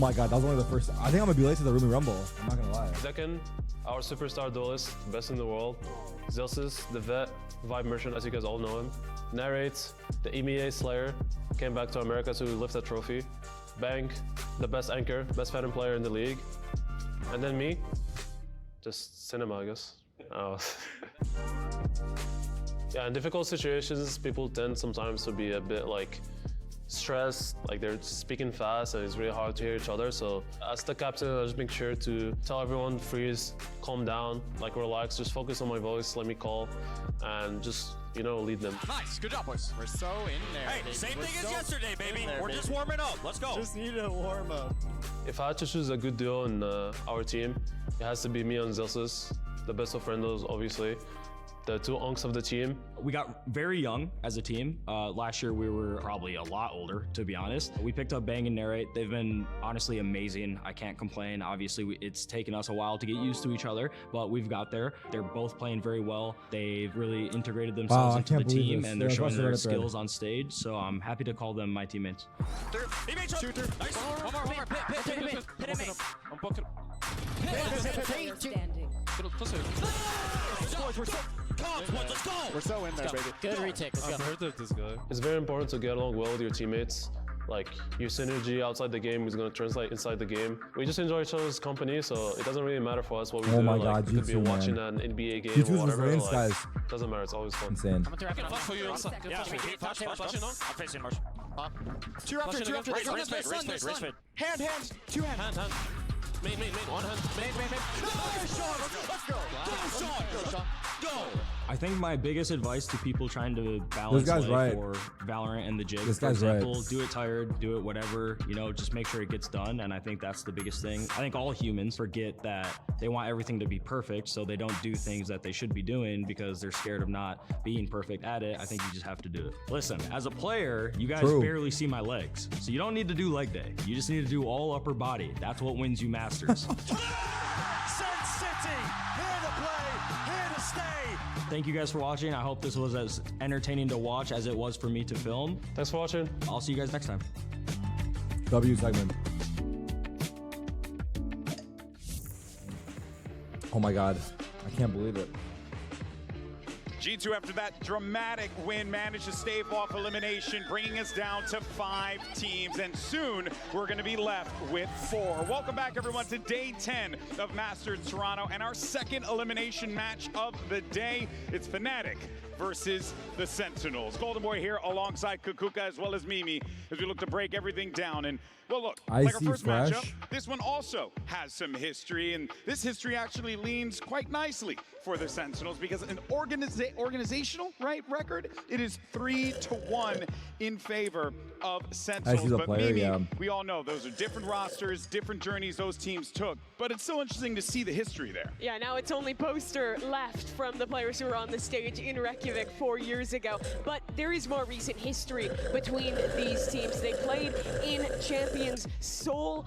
Oh my god, that was one of the first. I think I'm gonna be late to the Ruby Rumble. I'm not gonna lie. Second, our superstar duelist, best in the world. Zelsis, the vet, Vibe Merchant, as you guys all know him. Narrates, the EMEA Slayer, came back to America to lift that trophy. Bank, the best anchor, best Phantom player in the league. And then me, just cinema, I guess. Oh. Yeah, in difficult situations, people tend sometimes to be a bit like stressed, like they're speaking fast and it's really hard to hear each other. So as the captain, I just make sure to tell everyone, freeze, calm down, like relax, just focus on my voice, let me call, and just, you know, lead them. Nice, good job, boys. We're so in there. Hey, baby. same We're thing as so yesterday, baby. there, We're baby. just warming up. Let's go. Just need a warm up. If I had to choose a good duo in our team, it has to be me and Zelsis, the best of friendos, obviously. The two unks of the team. We got very young as a team. Last year we were probably a lot older, to be honest. We picked up Bang and Narrate. They've been honestly amazing. I can't complain. Obviously, it's taken us a while to get used to each other, but we've got there. They're both playing very well. They've really integrated themselves into the team, and they're showing their skills on stage. So I'm happy to call them my teammates. Shooter. Nice. One more. Hit him. I'm booking. Let's go. We're so in there, baby. Good retake. Let's go. I've heard of this guy. It's very important to get along well with your teammates. Like, your synergy outside the game is going to translate inside the game. We just enjoy each other's company, so it doesn't really matter for us what we do. Oh my like, god, we could be G2, watching man. an NBA game G2's or whatever. resilience, Like, guys. doesn't matter, it's always fun. Insane. I'm gonna Flash for you. Yeah, flash. I'm facing Marsh. Two after. Raise fade. Hand. Two hands. Hand. Main. One hand. Main. Nice shot. Let's go. Go, Sean. Go. I think my biggest advice to people trying to balance guy's life right. for Valorant and the jig, This for guy's right. example, do it tired, do it whatever, you know, just make sure it gets done. And I think that's the biggest thing. I think all humans forget that they want everything to be perfect, so they don't do things that they should be doing because they're scared of not being perfect at it. I think you just have to do it. Listen, as a player, you guys True. barely see my legs, so you don't need to do leg day. You just need to do all upper body. That's what wins you Masters. Sun City. Here to play. Here to stay. Thank you guys for watching. I hope this was as entertaining to watch as it was for me to film. Thanks for watching. I'll see you guys next time. W segment. Oh my god, I can't believe it. G2, after that dramatic win, managed to stave off elimination, bringing us down to 5 teams. And soon, we're going to be left with 4. Welcome back, everyone, to day 10 of Masters Toronto and our second elimination match of the day. It's Fnatic versus the Sentinels. Golden Boy here alongside Kukuka as well as Mimi as we look to break everything down. And, well, look, like our first matchup, this one also has some history. And this history actually leans quite nicely for the Sentinels because an organizational record, it is 3-1 in favor of Sentinels. But player, Mimi, yeah. we all know those are different rosters, different journeys those teams took. But it's so interesting to see the history there. Yeah, now it's only poster left from the players who were on the stage in Reykjavik 4 years ago. But there is more recent history between these teams. They played in Champions Seoul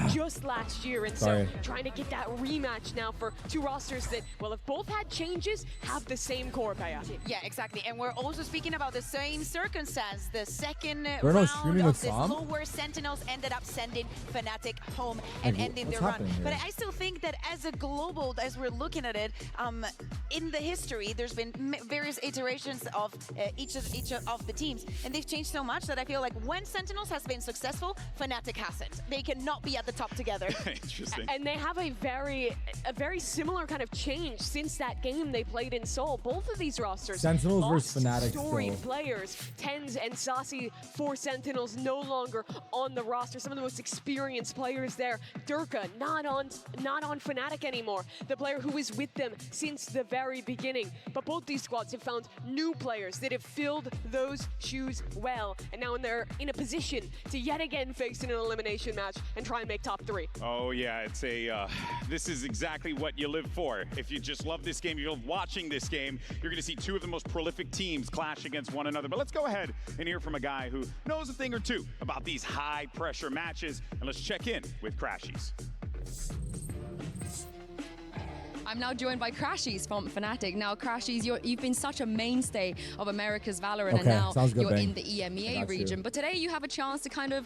just last year, and so trying to get that rematch now for two rosters that, well, if both had changes, have the same core, Paya. Yeah, exactly. And we're also speaking about the same circumstance. The second We're not round streaming of with this Sam? lower Sentinels ended up sending Fnatic home and ending their what's run. happening But here? I still think that as a global, as we're looking at it, in the history, there's been various iterations of each of the teams, and they've changed so much that I feel like when Sentinels has been successful, Fnatic hasn't. They cannot be at the top together. Interesting. And they have a very similar kind of change since that game they played in Seoul. Both of these rosters Sentinels lost versus Fnatic storied still. players. Tens and Sassy for Sentinels no longer on the roster. Some of the most experienced players there. Durka not on Fnatic anymore. The player who was with them since the very beginning. But both these squads have found new players that have filled those shoes well, and now they're in a position to yet again face in an elimination match and try and make top 3. Oh yeah, it's a, this is exactly what you live for. If you just love this game, you love watching this game, you're gonna see two of the most prolific teams clash against one another. But let's go ahead and hear from a guy who knows a thing or two about these high pressure matches, and let's check in with Crashies. I'm now joined by Crashies from Fnatic. Now, Crashies, you've been such a mainstay of America's Valorant, and now sounds good, you're Bang. in the EMEA got region. you. But today you have a chance to kind of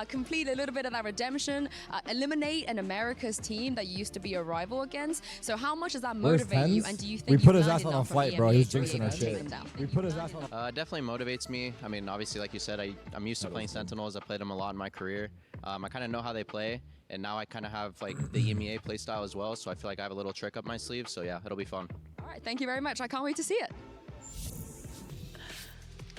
complete a little bit of that redemption, eliminate an America's team that you used to be a rival against. So how much does that Where's motivate you? Tens? And do you think We you've put his learned ass on a enough from flight, bro. He was EMEA to be jinxing able our to take shit. them down? We put his ass on a Definitely motivates me. I mean, obviously, like you said, I'm used to playing Sentinels. I played them a lot in my career. I kind of know how they play, and now I kind of have like the EMEA play style as well. So I feel like I have a little trick up my sleeve. So yeah, it'll be fun. All right, thank you very much. I can't wait to see it.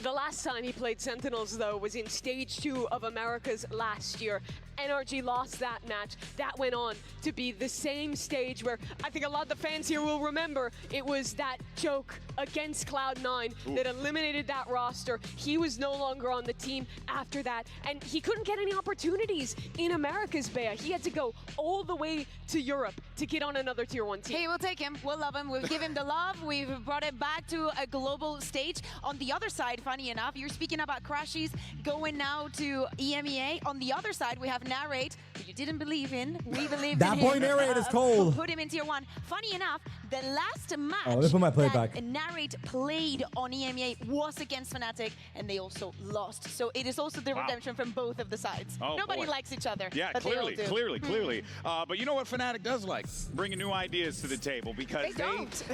The last time he played Sentinels, though, was in Stage 2 of Americas last year. NRG lost that match. That went on to be the same stage where I think a lot of the fans here will remember it was that joke against Cloud9 that eliminated that roster. He was no longer on the team after that, and he couldn't get any opportunities in Americas, Bea. He had to go all the way to Europe to get on another Tier 1 team. Hey, we'll take him. We'll love him. We'll give him the love. We've brought it back to a global stage. On the other side, funny enough, you're speaking about Crashies going now to EMEA. On the other side, we have Narrate, who you didn't believe in. We believed That in boy him. Narrate is cold. Put him in Tier 1. Funny enough, the last match let me put my play that back. Narrate played on EMEA was against Fnatic, and they also lost. So it is also the redemption from both of the sides. Oh, Nobody boy. likes each other. Yeah, but they all clearly, do. clearly. But you know what Fnatic does like? Bringing new ideas to the table because They don't.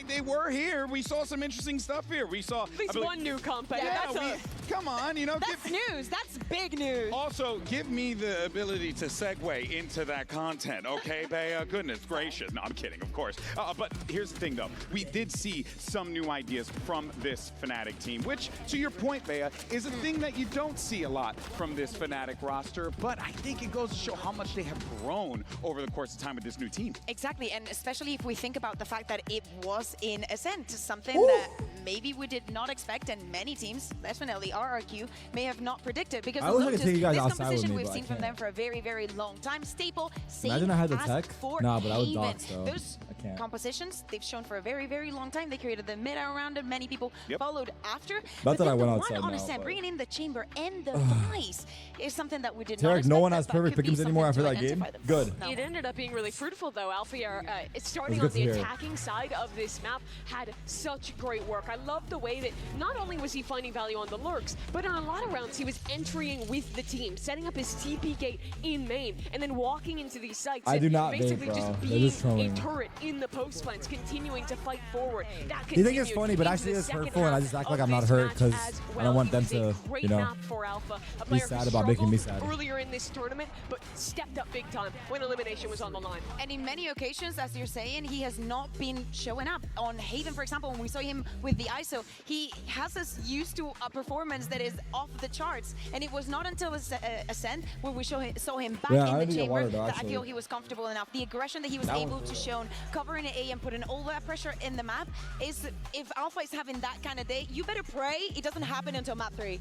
they were here. We saw some interesting stuff here. We saw At least one new company. Yeah, That's come on, you know. That's news. That's big news. Also, give me the ability to segue into that content, okay, Bea? Goodness gracious. No, I'm kidding, of course. But here's the thing, though. We did see some new ideas from this Fnatic team, which, to your point, Bea, is a thing that you don't see a lot from this Fnatic roster, but I think it goes to show how much they have grown over the course of time with this new team. Exactly, and especially if we think about the fact that it was in Ascent, something that maybe we did not expect, and many teams, definitely RRQ, may have not predicted. Because I wish I could take you guys this outside with composition me, we've but I seen from can't. them for a very, very long time. Staple, same Imagine I had the as tech. for Nah, but I would Haven. dox, though. Those I can't. compositions, they've shown for a very, very long time. They created the mid-round, and many people followed after. Not that I then went the outside one on now, Ascent, but- bringing in the chamber and the Vice is something that we did not Tarek, expect. no one has but perfect could be pick'ems anymore after something that to game? identify Good. themselves. It ended up being really fruitful, though. Alfia, it's starting good on the to hear. attacking side of this map, had such great work. I love the way that not only was he finding value on the lurks, but in a lot of rounds he was entering with the team, setting up his TP gate in main, and then walking into these sites. I and do not basically vape, bro. just They're being just trolling. a turret in the post plants, continuing to fight forward. That You think it's continued funny, but into actually the it's second hurtful, and I half just act like of I'm not this hurt match 'cause as I don't want It them was a to, great you know, map for Alpha, a player sad who about making me struggled sad. earlier in this tournament, but stepped up big time when elimination was on the line. And in many occasions, as you're saying, he has not been showing up. On Haven, for example, when we saw him with the ISO, he has us used to a performance that is off the charts. And it was not until Ascent where we saw him back Yeah, I in the need to get chamber water, though, that I actually. feel he was comfortable enough. The aggression that he was That able one's to good. show, covering an A and putting all that pressure in the map, is if Alpha is having that kind of day, you better pray it doesn't happen until map 3.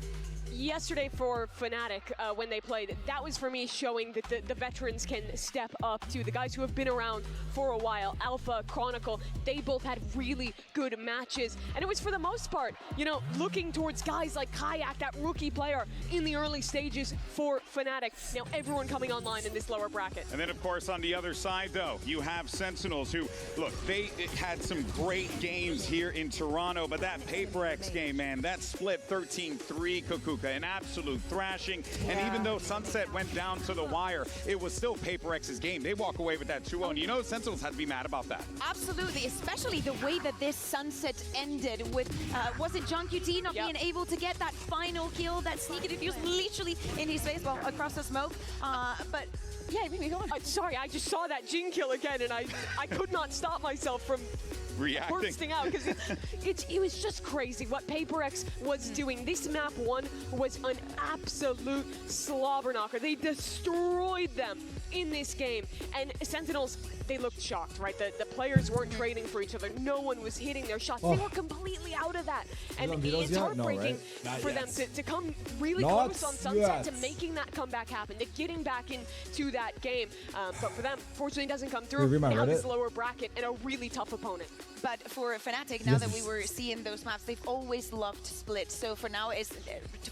Yesterday for Fnatic, when they played, that was for me showing that the veterans can step up to the guys who have been around for a while. Alpha, Chronicle, they both had really good matches. And it was for the most part, you know, looking towards guys like Kayak, that rookie player in the early stages for Fnatic. Now everyone coming online in this lower bracket. And then, of course, on the other side, though, you have Sentinels who, look, they had some great games here in Toronto, but that PaperX game, man, that split 13-3, Kukuka, an absolute thrashing. And even though Sunset went down to the wire, it was still PaperX's game. They walk away with that 2-0, and you know Sentinels had to be mad about that. Absolutely, especially the way that this Sunset ended with, was it John QT not being able to get that final kill, that sneaky defuse literally in his face, well, across the smoke. But yeah, maybe go on. Sorry, I just saw that Jin kill again, and I could not stop myself from reacting, bursting out, because it was just crazy what PaperX was doing. This map 1 was an absolute slobber knocker. They destroyed them in this game, and Sentinels, they looked shocked, right? The players weren't trading for each other. No one was hitting their shots. They were completely out of that, and it's heartbreaking for them to come really close on Sunset to making that comeback happen, to getting back into that game. But for them, fortunately, it doesn't come through. Now this lower bracket and a really tough opponent. But for Fnatic, now that we were seeing those maps, they've always loved split. So for now,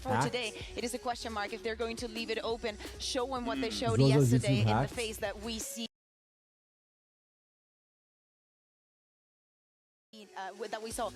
for today, it is a question mark if they're going to leave it open, showing what they showed yesterday in the phase that we see. that we saw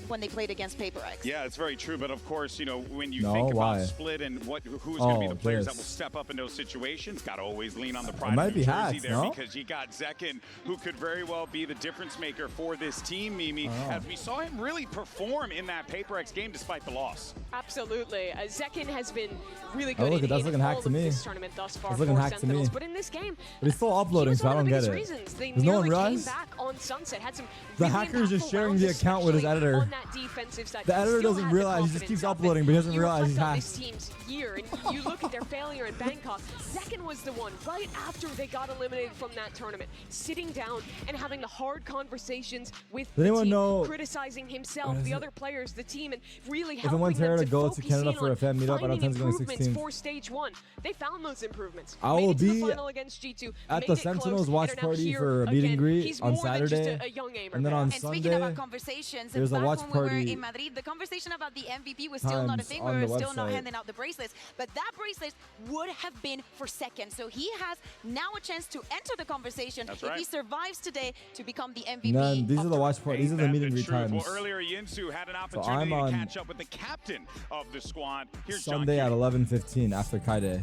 when they played against Paper X. Yeah, it's very true. But of course, you know, when you No, think why? about Split and who's going to be the players that will this. step up in those situations, got to always lean on the pride might of be New Jersey hacks, there, no? because you got Zekin, who could very well be the difference maker for this team, Mimi, as we saw him really perform in that Paper X game despite the loss. Absolutely. Zekin has been really Oh, good look, in that's looking all hacked to of me. this tournament thus far That's for looking hacked to Sentinels. me. But in this game, But he's still he uploading, was so I one of don't the get biggest it. reasons they Does no one nearly came realize? back on Sunset. Had some The really hacker is just impactful sharing rounds, the account with his especially editor. on that defensive side. The editor Still doesn't had the realize, he just confidence keeps up, uploading, but he doesn't you realize he's reflect on hacked. this team's year, and you look at their failure in Bangkok. Zekin was the one right after they got eliminated from that tournament, sitting down and having the hard conversations with Does the anyone team, know- criticizing himself, the other players, the team, and really If helping I want them Tara to to go to focus Canada in for on a fan meetup, I don't finding think it's going improvements 16th. for stage 1. They found those improvements. I Made will it to the be final against G2, at made the it close, Sentinels and watch are now party here for a meet and again. greet He's on more than just Saturday, a young aimer and then now. on And speaking Sunday, about conversations, there's a back watch when we were party in Madrid, the conversation about the MVP was still not a times thing. on We the were still not website. handing out the bracelets. But that bracelet would have been for second. So he has now a chance to enter the conversation That's if right. he survives today to become the MVP. and then these of are the watch party. These are the Ain't meet that and the greet truth? times. Well, earlier Yinsu had an I'm opportunity on to catch up with the captain of the squad. Here's Sunday John at Cutie. 11:15 after Kai Day.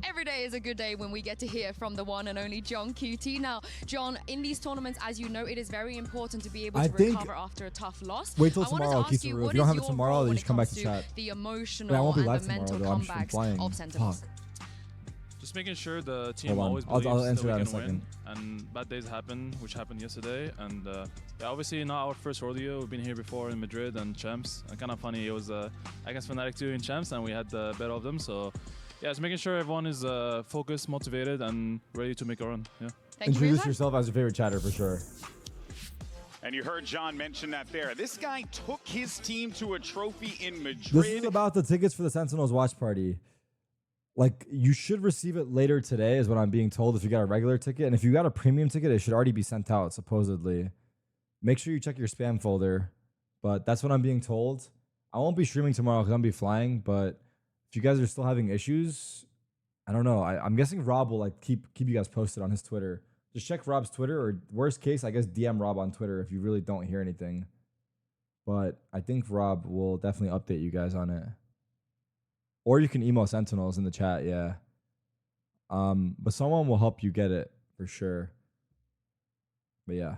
Every day is a good day when we get to hear from the one and only John QT. Now, John, in these tournaments, as you know, it is very important to be able I to think- recover after a tough loss. Wait till I wanted tomorrow, to ask you, Kisaru. what If you don't is have it your tomorrow, role then when just it come back comes to to chat. the Yeah, I emotional won't be and live the tomorrow, mental though. I'm just comebacks flying. of Sentinels? Fuck. Just making sure the team Hold on. always I'll believes answer that we that in a can win. And bad days happen, which happened yesterday. And yeah, obviously not our first rodeo. We've been here before in Madrid and Champs. And kind of funny, it was against Fnatic 2 in Champs, and we had the better of them. So yeah, just making sure everyone is focused, motivated, and ready to make a run. Yeah. Thank you for your Introduce time. yourself as your favorite chatter for sure. And you heard John mention that there. This guy took his team to a trophy in Madrid. This is about the tickets for the Sentinels watch party. Like, you should receive it later today is what I'm being told if you got a regular ticket. And if you got a premium ticket, it should already be sent out, supposedly. Make sure you check your spam folder. But that's what I'm being told. I won't be streaming tomorrow because I'm going to be flying. But if you guys are still having issues, I don't know. I'm guessing Rob will like keep you guys posted on his Twitter. Just check Rob's Twitter, or worst case, I guess DM Rob on Twitter if you really don't hear anything. But I think Rob will definitely update you guys on it. Or you can email Sentinels in the chat, yeah. But someone will help you get it for sure. But yeah.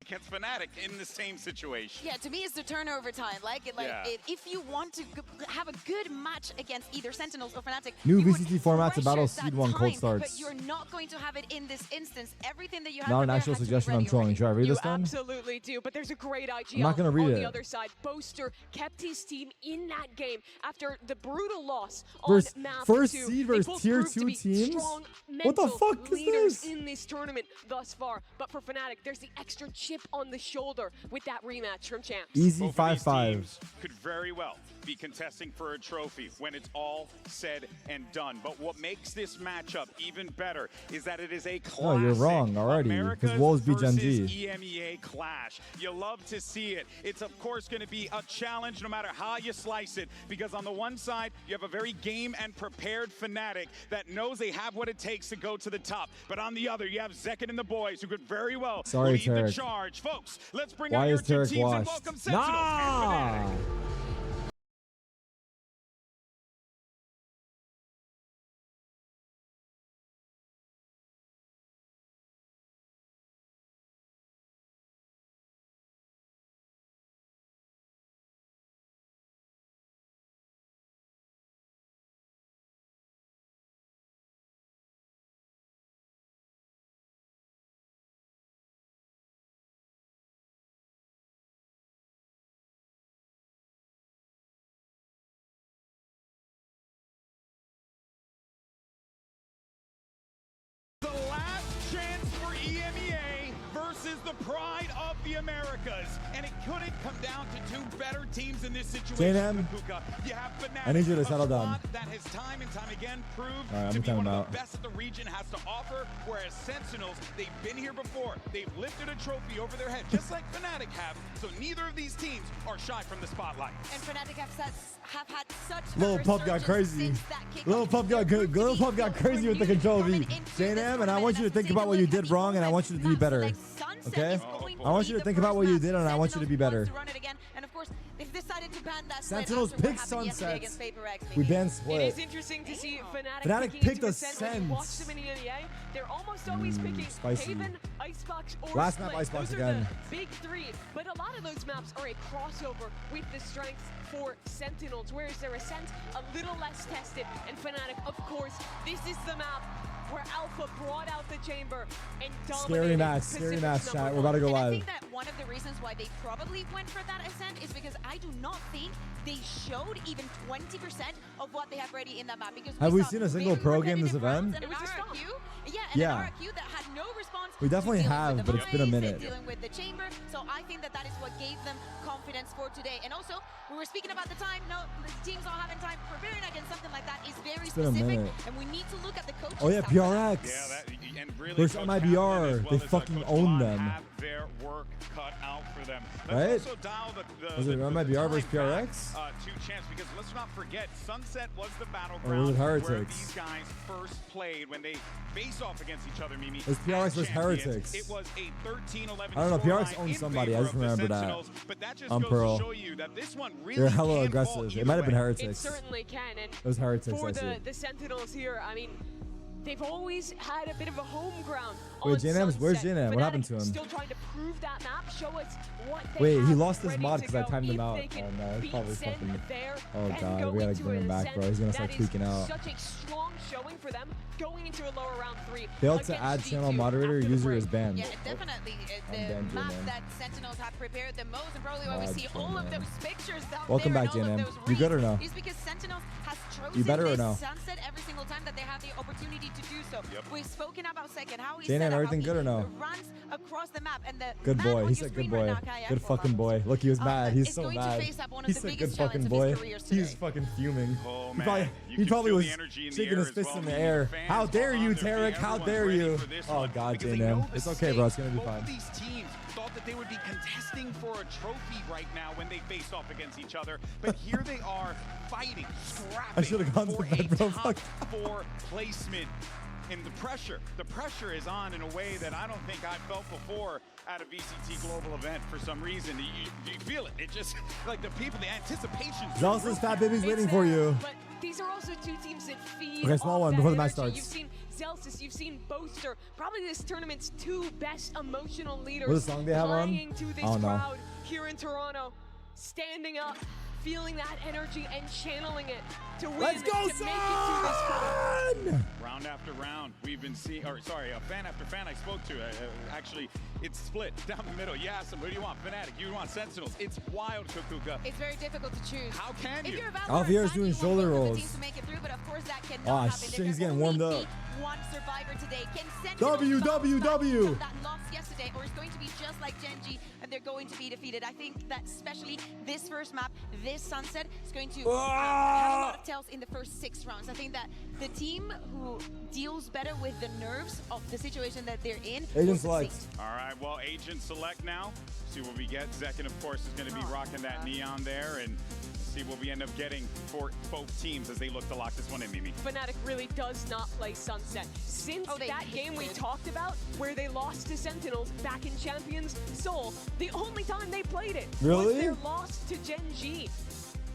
Against Fnatic in the same situation. Yeah, to me, it's the turnover time. Yeah. If you want to have a good match against either Sentinels or Fnatic, New you would VCT format to battle pressure Seed that 1 cold time, starts. But you're not going to have it in this instance. Everything that you have Not an prepared actual has to be suggestion, I'm ready trolling. already. Should I read You this then? absolutely do, but there's a great IGL I'm not gonna read on it. the other side. Boaster kept his team in that game after the brutal loss First- on map first 2. seed They versus both tier proved to 2 be teams? strong What the mental fuck is leaders this? in this tournament thus far. But for Fnatic, there's the extra chip on the shoulder with that rematch from Champs. Easy Both of these 5-5. teams could very well be contesting for a trophy when it's all said and done. But what makes this matchup even better is that it is a classic. No, you're wrong already, 'cause America's Wolves beat Gen versus G. EMEA clash. You love to see it. It's of course going to be a challenge no matter how you slice it, because on the one side you have a very game and prepared Fnatic that knows they have what it takes to go to the top. But on the other, you have Zekin and the boys who could very well Sorry, lead the Tarek. charge. Folks, let's bring Why out your is two Tarek teams and washed? welcome Sentinels and Fnatic. Nah! The last chance for EMEA versus the pride of the Americas. And it couldn't come down to two better teams in this situation. J&M, Kapuka. You have Fnatic, I need you to a settle squad down. that has time and time again proved All right, I'm to be time one of out. the best that the region has to offer, whereas Sentinels, they've been here before. They've lifted a trophy over their head, just like Fnatic have. So neither of these teams are shy from the spotlight. And Fnatic have had such a Little Pup got resurgence crazy. since that kickoff. Little Pup got They're good. Little Pup got so crazy with the renewed control coming V. into J&M, this and I want you to tournament. think Let's about what take a you look did at the wrong, and I want you to do opponents. better. Maps select Sunset Okay? is going to I want be you to the think first about what you map. did, and I want you to be Sentinels better. want to run it again, and of course, they've decided to ban that split Sentinels after what pick happened yesterday Sunsets. against Vapor X, We maybe. banned It Split. is interesting to see Fnatic Fnatic picking picked into a Ascent. When you watch Sense. them in EMEA, they're almost always picking spicy. Haven, Icebox, or Last map, Split. Icebox Those again. are the big three, but a lot of those maps are a crossover with the strengths for Sentinels, whereas their Ascent a little less tested, and Fnatic, of course, this is the map where Alpha brought out the chamber and dominated Scary Pacific's match, number chat. We're one. about to go And I live. think that one of the reasons why they probably went for that Ascent is because I do not think they showed even 20% of what they have ready in that map. Because Have we saw seen a single very pro game this repetitive rounds event? and It was an a stop. RRQ. Yeah, and Yeah. an RRQ that had no response. We to definitely dealing have, with the but it's been a Vines, minute. Dealing with the chamber. So I think that that is what gave them confidence for today. And also, we were speaking about the time. No, the teams not having time. Preparing against something like that is very It's been a specific. minute. And we need to look at the coaches. Oh yeah, PRX. Yeah, that, and really Versus Coach MIBR. Kaplan, as They well as, fucking Coach own Vaughn them. have their work cut out for them. Right? Let's also dial the Was it the MIBR versus time back, PRX? to chance, because let's not forget, Sunset was the Or battleground was it where Heretics? these guys first played when they face off against each other, Mimi. It was PRX as versus champions. Heretics. It was a 13-11 I don't know, PRX scoreline owned in somebody. I favor just of the remember that. Sentinels, but that just On goes Pearl. to show you that this one really They're hella can aggressive. fall It either might have been way. It Heretics. certainly can, and It was Heretics, for I see. the Sentinels here, I mean, they've always had a bit of a home ground. Wait, on J-Nams, where's Sunset. J-Nam? What Fnatic happened to him? Still trying to prove that map, show us what they Wait, he have lost his ready mod to 'cause I go. timed him If out. they can Oh, no, it's beat probably Sen fucking- there Oh, and God, go we gotta into bring him an back, Ascent, bro. He's gonna start that is tweaking out. Such a strong showing for them going into a lower round 3. Failed to against add G2 channel moderator. after the User break. is banned. Yeah, definitely. I'm The banned, map J-Man. that Sentinels have prepared the most, and probably why we God, see all of J-Man. those pictures down Welcome there back, and all J-Man. of those You good or reads, no? is because Sentinels has chosen You better or this no? Sunset every single time that they have the opportunity to do so. Yep. We've spoken about second, how he J-Man, set up, everything how good or he no? runs across the map, and the Good man boy. on He your said screen good right boy. now, Kayak, Good for fucking Valorant, boy. Look, he was mad. He's is so going to mad. face up one of He the said biggest good fucking challenges of boy. his careers He's today. fucking fuming. Oh, He man. probably, You he can probably feel was the energy in the shaking air his as fist well. in the Mimi. air. Fans How dare are you, on their Tarek? feet. How Everyone's dare ready you? for this Oh, one God, because they J-Man. know the It's okay, bro. It's stakes. gonna be Both fine. of these teams thought that they would be contesting for a trophy right now when they faced off against each other, but here they are fighting, I should've scrapping gone to for bed, a bro. top Fuck. 4 placement. And the pressure is on in a way that I don't think I felt before at a VCT global event for some reason. You feel it. It just, like the people, the anticipation. Zelsa's fat baby's waiting for you. But these are also two teams that feed Okay, small off one that before the match energy. starts. You've seen Zelsis, you've seen Boaster, probably this tournament's 2 best emotional leaders. What song they have on? playing to this I don't know. crowd here in Toronto, standing up, feeling that energy and channeling it to win, Let's go, to make it to this crowd. son! Round after round, we've been seeing, or sorry, fan after fan I spoke to, actually, it's split down the middle. You ask them, who do you want? Fnatic, you want Sentinels. It's wild, Kukuka. It's very difficult to choose. How can If you? you're a Valorant Alfier's fan, doing you want shoulder both of the rolls. teams to make it through, but of course that cannot Aw, happen. shit, There he's can getting only warmed be up. one survivor today. Can Sentinels WWW. bounce back from that loss yesterday, or is going to be just like Gen G and they're going to be defeated? I think that especially this first map, this Sunset, is going to have a lot of tells in the first 6 rounds. I think that the team who deals better with the nerves of the situation that they're in will Agent succeed. select. All right, well, Agent select now. See what we get. Zekin, of course, is going to be rocking that neon there, and see what we end up getting for both teams as they look to lock this one in, Mimi. Fnatic really does not play Sunset. Since Oh, they that game we did. talked about, where they lost to Sentinels back in Champions Seoul, the only time they played it Really? was their loss to Gen G.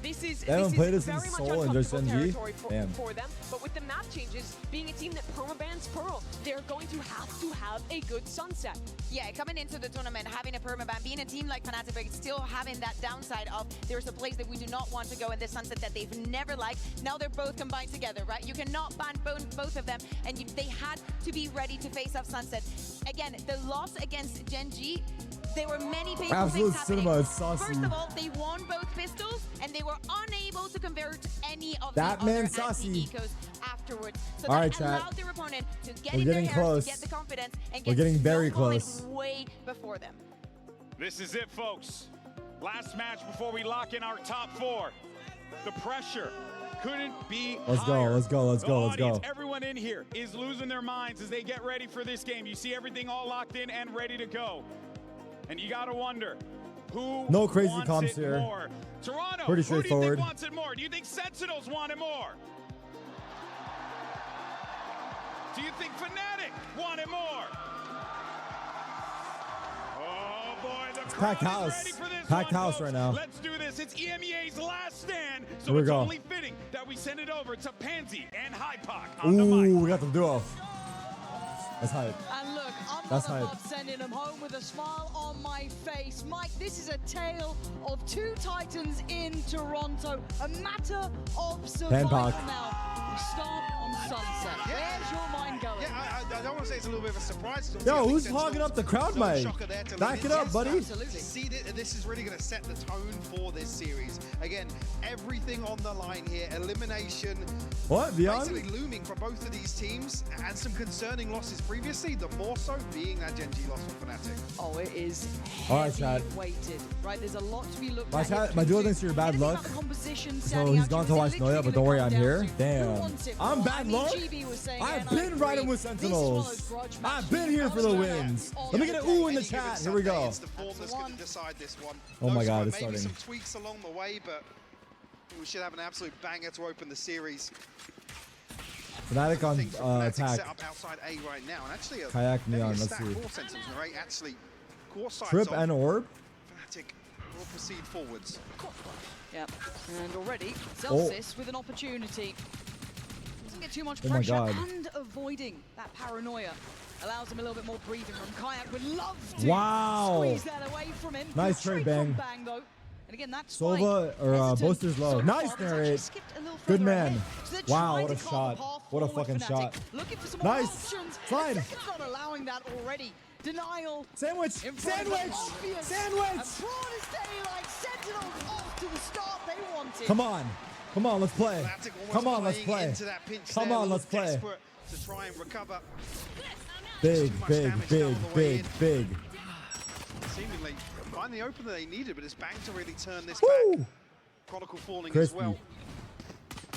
This is They haven't played it since very much Seoul and just uncomfortable Gen G? territory Damn. for them. But with the map changes, being a team that permabans Pearl, they're going to have a good Sunset. Yeah, coming into the tournament, having a permaban, being a team like Fnatic, but still having that downside of there's a place that we do not want to go in this Sunset that they've never liked. Now they're both combined together, right? You cannot ban both of them, and they had to be ready to face off Sunset. Again, the loss against Gen G, there were many painful Absolute things happening. cinema is saucy. First of all, they won both pistols, and they were unable to convert any of That the man other saucy. anti-ecos afterwards. So All that right, chat. allowed their opponent to get We're in their getting hairs, close. to get the confidence, and We're get getting very snowballing close. way before them. This is it, folks. Last match before we lock in our top 4. The pressure couldn't be Let's go, higher. let's go, let's The go, let's go. audience, everyone in here is losing their minds as they get ready for this game. You see everything all locked in and ready to go. And you gotta wonder, who No crazy wants comps it here. more? Toronto, Pretty who do you straightforward. think wants it more? Do you think Sentinels want it more? Do you think Fnatic want it more? Packed crowd house. is ready for this Packed one, house folks. right now. Let's do this. It's EMEA's last stand, so Here we it's go. only fitting that we send it over to Pansy and Hypoc on the mic. Ooh, we got the duo. That's hype. And look, I'm That's not hype. above sending them home with a smile on my face. Mike, this is a tale of two titans in Toronto. A matter of survival Pac. now. We start on Sunset. Where's your mind going? Yeah, I don't want to say it's a little bit of a surprise. 'Cause Yo, obviously I who's think hogging Sentinels up the crowd no mic? shocker there to Back win it up, yes, buddy. Absolutely. To see that this is really going to set the tone for this series. Again, everything on the line here. Elimination. What? Beyond? Basically looming for both of these teams, and some concerning losses previously. The more so being that Gen G loss for Fnatic. Oh, it is All right, Chad. heavy weighted. Right, there's a lot to be looked My at. chat- here. my duo thinks you're bad Anything luck. about the composition, So standing he's out, gone to is it watch literally Noya, but gonna don't worry, come I'm down here. to who Damn. wants it I'm more? bad I mean, luck. GB was saying, I've and I been riding agree, with this is one of Sentinels. those grudge I've matches been here for the that wins. on Let me get an ooh in the Any given chat. Here we Sunday, go. It's the form That's that's the going one. to decide this one. Oh my God, Maybe it's starting. some tweaks along the way, but we should have an absolute banger to open the series. Fnatic on Things from Fnatic attack. set up outside A right now, and actually a Kayak maybe Neon, a let's stack see. for Sentinels. Right, actually, core sides Trip off. and orb. Fnatic will proceed forwards. Yep. And already, Oh. Celsius with an opportunity. Doesn't get too much Oh my pressure God. and avoiding that paranoia. Allows him a little bit more breathing room. Kayak would love to Wow. squeeze that away from him. Nice Good trade, trade from Bang. Bang though. And again, that's Sova or Boaster's low. Nice narrate. Good man. Wow, what a shot. What a fucking shot. Looking for some more Nice. options. Slide. Second's not allowing that already. Denial. Sandwich. In front of Sandwich. the obvious. Sandwich. And Braun is staying like Sentinels off to the start they wanted. Come on. Come on, let's play. Fnatic almost Come on, let's playing play. into that pinch Come there, a on, little let's play. desperate to try and recover. Big, Too much big, damage big, down the way big, in. big. Seemingly find the opener they needed, but it's Bang to really turn this Woo. back. Chronicle falling Crispy. as well.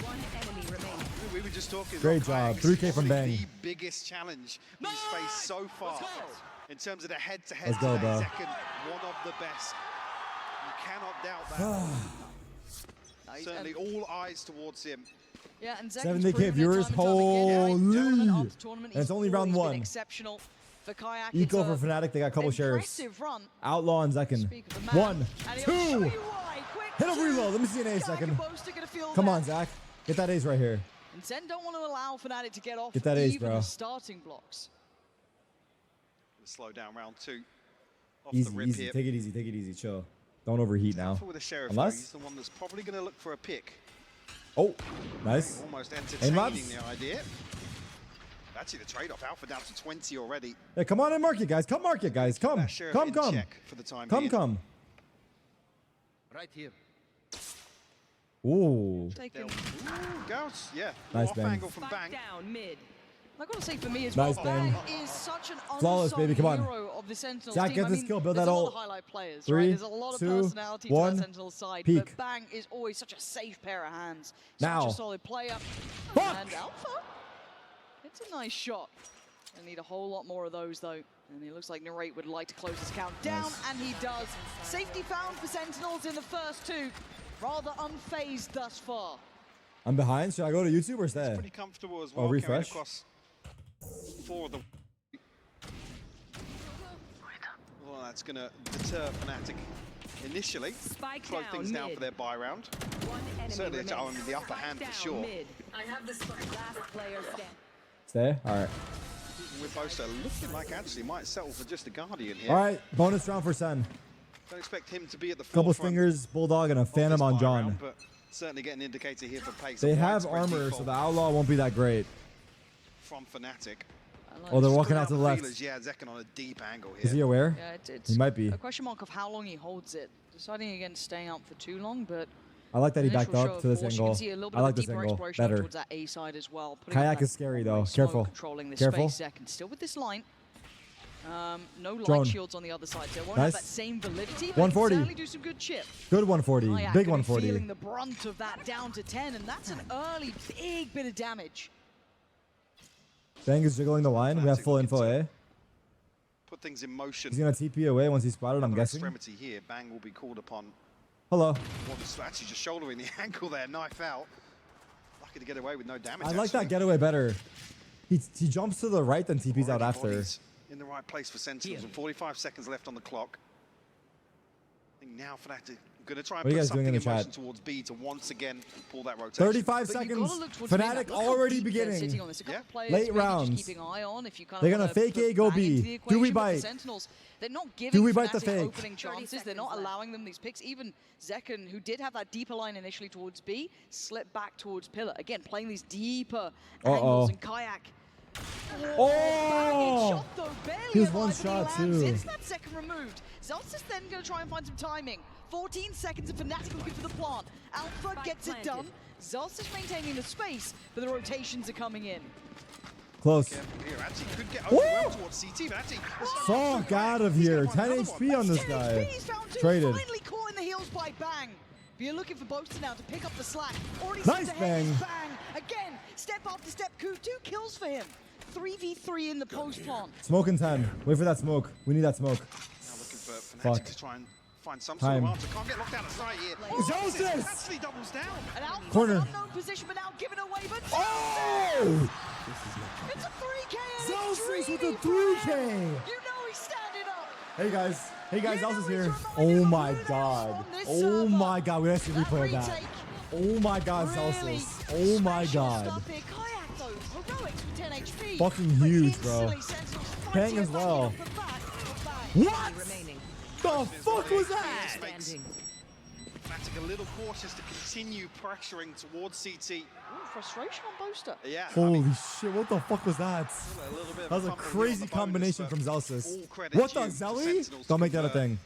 One enemy remaining. We were just talking Great about job. Kayak's 3K from probably Bang. the biggest challenge he's faced so far in terms of the head-to-head. Let's go, today. bro. Second, one of the best. You cannot doubt that. Nice. Certainly, all eyes towards him. Yeah, and 70K viewers. Holy. And it's only round one. Exceptional for Kayak. Eco It's for a Fnatic. They got a couple sheriffs. impressive run. Outlaw and Zekin. Speak of the man. 1, And he'll show 2. you why. Quick Hit a two. reload. Let me see an ace Kayak second. and Boaster gonna feel Come that. on, Zach. Get that ace right here. And Zen don't want to allow Fnatic to get off Get that ace, even bro. the starting blocks. Slow down round two. Off Easy, the rip easy. here. Take it easy. Take it easy. Chill. Don't overheat now. Careful with the sheriff. Unless- Though. He's the one that's probably going to look for a pick. Oh, nice. Almost Aim entertaining labs. the idea. Actually, the trade-off. Alpha down to 20 already. Hey, come on and market, guys. Come market, guys. Come. That sheriff Come, in come. check for the time Come, being. come. Right here. Ooh. Taking. Goes, yeah. Nice Off bang. angle from Bang. Down mid. I gotta say, for me as Nice well, bang. Bang is such an Flawless, unsung baby, come on. hero of the Sentinels Zach, team. get I this mean, kill, build there's that a lot ult. of highlight players, 3, right? There's a lot of 2, personality 1, to that Sentinels side, peek. but Bang is always such a safe pair of hands. Now. Such a solid player. Fuck. And Alpha, it's a nice shot. I need a whole lot more of those, though. And it looks like Narrate would like to close his count down, Nice. and he does. Safety found for Sentinels in the first two. Rather unfazed thus far. I'm behind. Should I go to YouTube or stay? Pretty comfortable as Oh, well. carrying refresh. Across 4 of the. Well, that's going to deter Fnatic initially. Spike Slow down things down mid. for their buy round. One enemy Certainly remaining. allowing the upper Spike hand for down sure. Mid. I have the spike. Last player stand. Stay? All right. With Boaster looking like actually might settle for just a Guardian here. All right. Bonus round for Sen. Don't expect him to be at the Couple forefront stingers, Bulldog, and a of this Phantom on buy John. round, but certainly get an indicator here for pace. They of have widespread armor, default so the Outlaw won't be that great. from Fnatic. Oh, they're Just walking good out to the left. feelers. Yeah, Zekin on a deep angle here. Is he aware? Yeah, it's He might be. a question mark of how long he holds it. Deciding against staying out for too long, but I like that he initial backed show up of to this force. You angle. can see a little bit I like of a this deeper angle exploration better. towards that A side as well. Putting Kayak up that is scary, though. one-way smoke, Careful. Controlling this Careful. space second. Still with this line. No light Drone. shields on the other side, so it won't Nice. have that same validity, but 140. it can certainly do some good chip. Good 140. Kayak Big gonna be 140. feeling the brunt of that down to 10, and that's an early big bit of damage. Bang is jiggling the line. We have full info, eh? Put things in motion. He's going to TP away once he's spotted, I'm Another guessing. extremity here. Bang will be called upon. Hello. One's actually just shouldering the ankle there, knife out. Lucky to get away with no damage. I like that actually. getaway better. He jumps to the right, then TP's out Already after. bodies in the right place for Sentinels, and 45 seconds left on the clock. Now Fnatic going to try and What are you put guys doing in something in the motion chat? towards B to once again pull that rotation. 35 But you've seconds. gotta look towards mid-map. Fnatic Look how already deep they're sitting beginning. on this. A couple Yeah. players Late maybe just rounds. keeping an eye on if you kind They're of gonna wanna fake put A, go Bang into B. the Do we equation, but the bite? Sentinels, they're not Do giving we bite the Fnatic fake? opening chances. They're not allowing them these picks. Even Zekken, who did have that deeper line initially towards B, slipped back towards Pillar. Again, playing these deeper angles, and Kayak. Banging shot though, barely He was alive, one and shot, he lands. too. It's that second removed. Zelsis then going to try and find some timing. 14 seconds of Fnatic looking for the plant. Alpha gets it done. Zelsis maintaining the space, but the rotations are coming in. Close. Careful here. Actually could get overwhelmed towards CT, but actually... Fuck out of here. 10 HP on this guy. He's found two, Traded. finally caught in the heels by Bang. But you're looking for Boaster now to pick up the slack. Already Nice sent ahead is Bang. Bang. Again, step after step. 2 kills for him. 3v3 in the post plant. Smoke in 10. Wait for that smoke. We need that smoke. Now looking for Fnatic Fuck. to try and find some Time. sort of answer. Can't get locked out of sight here. Zelsis! Actually doubles down. And Alpha, Corner. an unknown position, but now given away. But Oh! it's a 3K and Zelsis it's with dreamy a for 3K. Bang. You know he's standing up. Hey guys. Hey guys, You Zelsis know here. he's Oh reminding my of who god. on this Oh server. my god. We have to replay of that. retake. Oh my god, Really Zelsis. Oh my special god. stuff here. Kayak though, heroics with 10 HP. Fucking But huge, bro. instantly Sentinels fight Pang it as back well. off the back of Bang. What? Remaining. The fuck was that? Standing. Fnatic a little cautious to continue pressuring towards CT. Ooh, frustration on Boaster. Yeah. Holy shit, what the fuck was that? A little bit of That was a pumping here on crazy the bonus, combination but from Zelsis. all credit What the due to Zelly? Sentinels Don't to make that a convert. thing.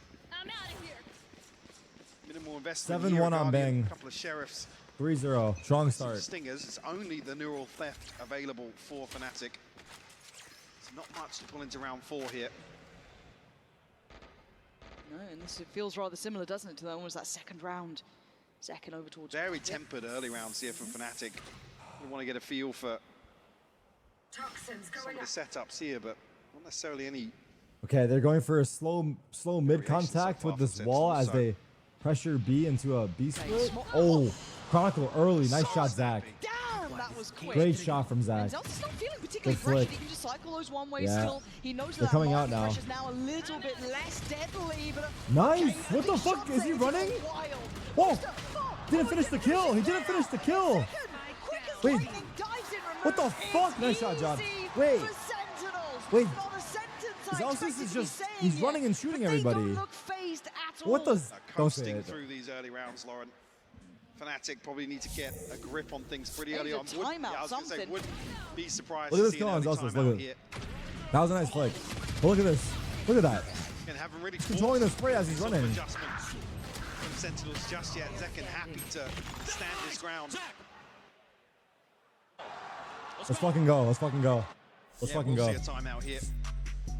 Minimal investment 7-1 here, on Guardian, Bang. A couple of sheriffs. 3-0. Strong start. Stingers. It's only the neural theft available for Fnatic. It's not much to pull into round 4 here. No, and this it feels rather similar, doesn't it, to that almost that second round. Second over towards Very tempered early rounds here from Fnatic. We want to get a feel for some of the setups here, but not necessarily any. Okay, they're going for a slow mid Variations so contact far with from this wall Sentinels, as so- they pressure B into a B Okay, split. small- Oh, Chronicle early. Nice So shot, Zach. snappy. Damn, that was quick. Great shot from Zach. And Zeltis not feeling particularly Good flick. pressured. He can just cycle those one way Yeah. still. He knows They're that coming market out now. pressure's now a little bit less deadly, but Nice. okay, What the these fuck? shots Is he there, it's running? wild. Whoa. Boaster, fuck, Didn't oh, finish the kill. He didn't finish the kill. Quick as Wait. lightning, dives in, What the removes. fuck? Nice It's shot, John. easy Wait. for Sentinels. Wait. Not a sentence I Zelsis expected is to be just- saying he's yet, running and shooting but they everybody. don't look phased at all. What does? Don't say Coasting it. through these early rounds, Lauren. Fnatic probably need to get a grip on things pretty Maybe early a on. timeout, I was gonna say, something. wouldn't be surprised Look at to this see kill an on early Zelsis, timeout look at here. That was a nice flick. But look at this. Look at that. And haven't really Controlling the spray as he's sort of running. adjustments from Sentinels just yet. Zekken happy to stand his ground. Let's fucking go. Let's fucking go. Let's Yeah, fucking we'll go. see a timeout here.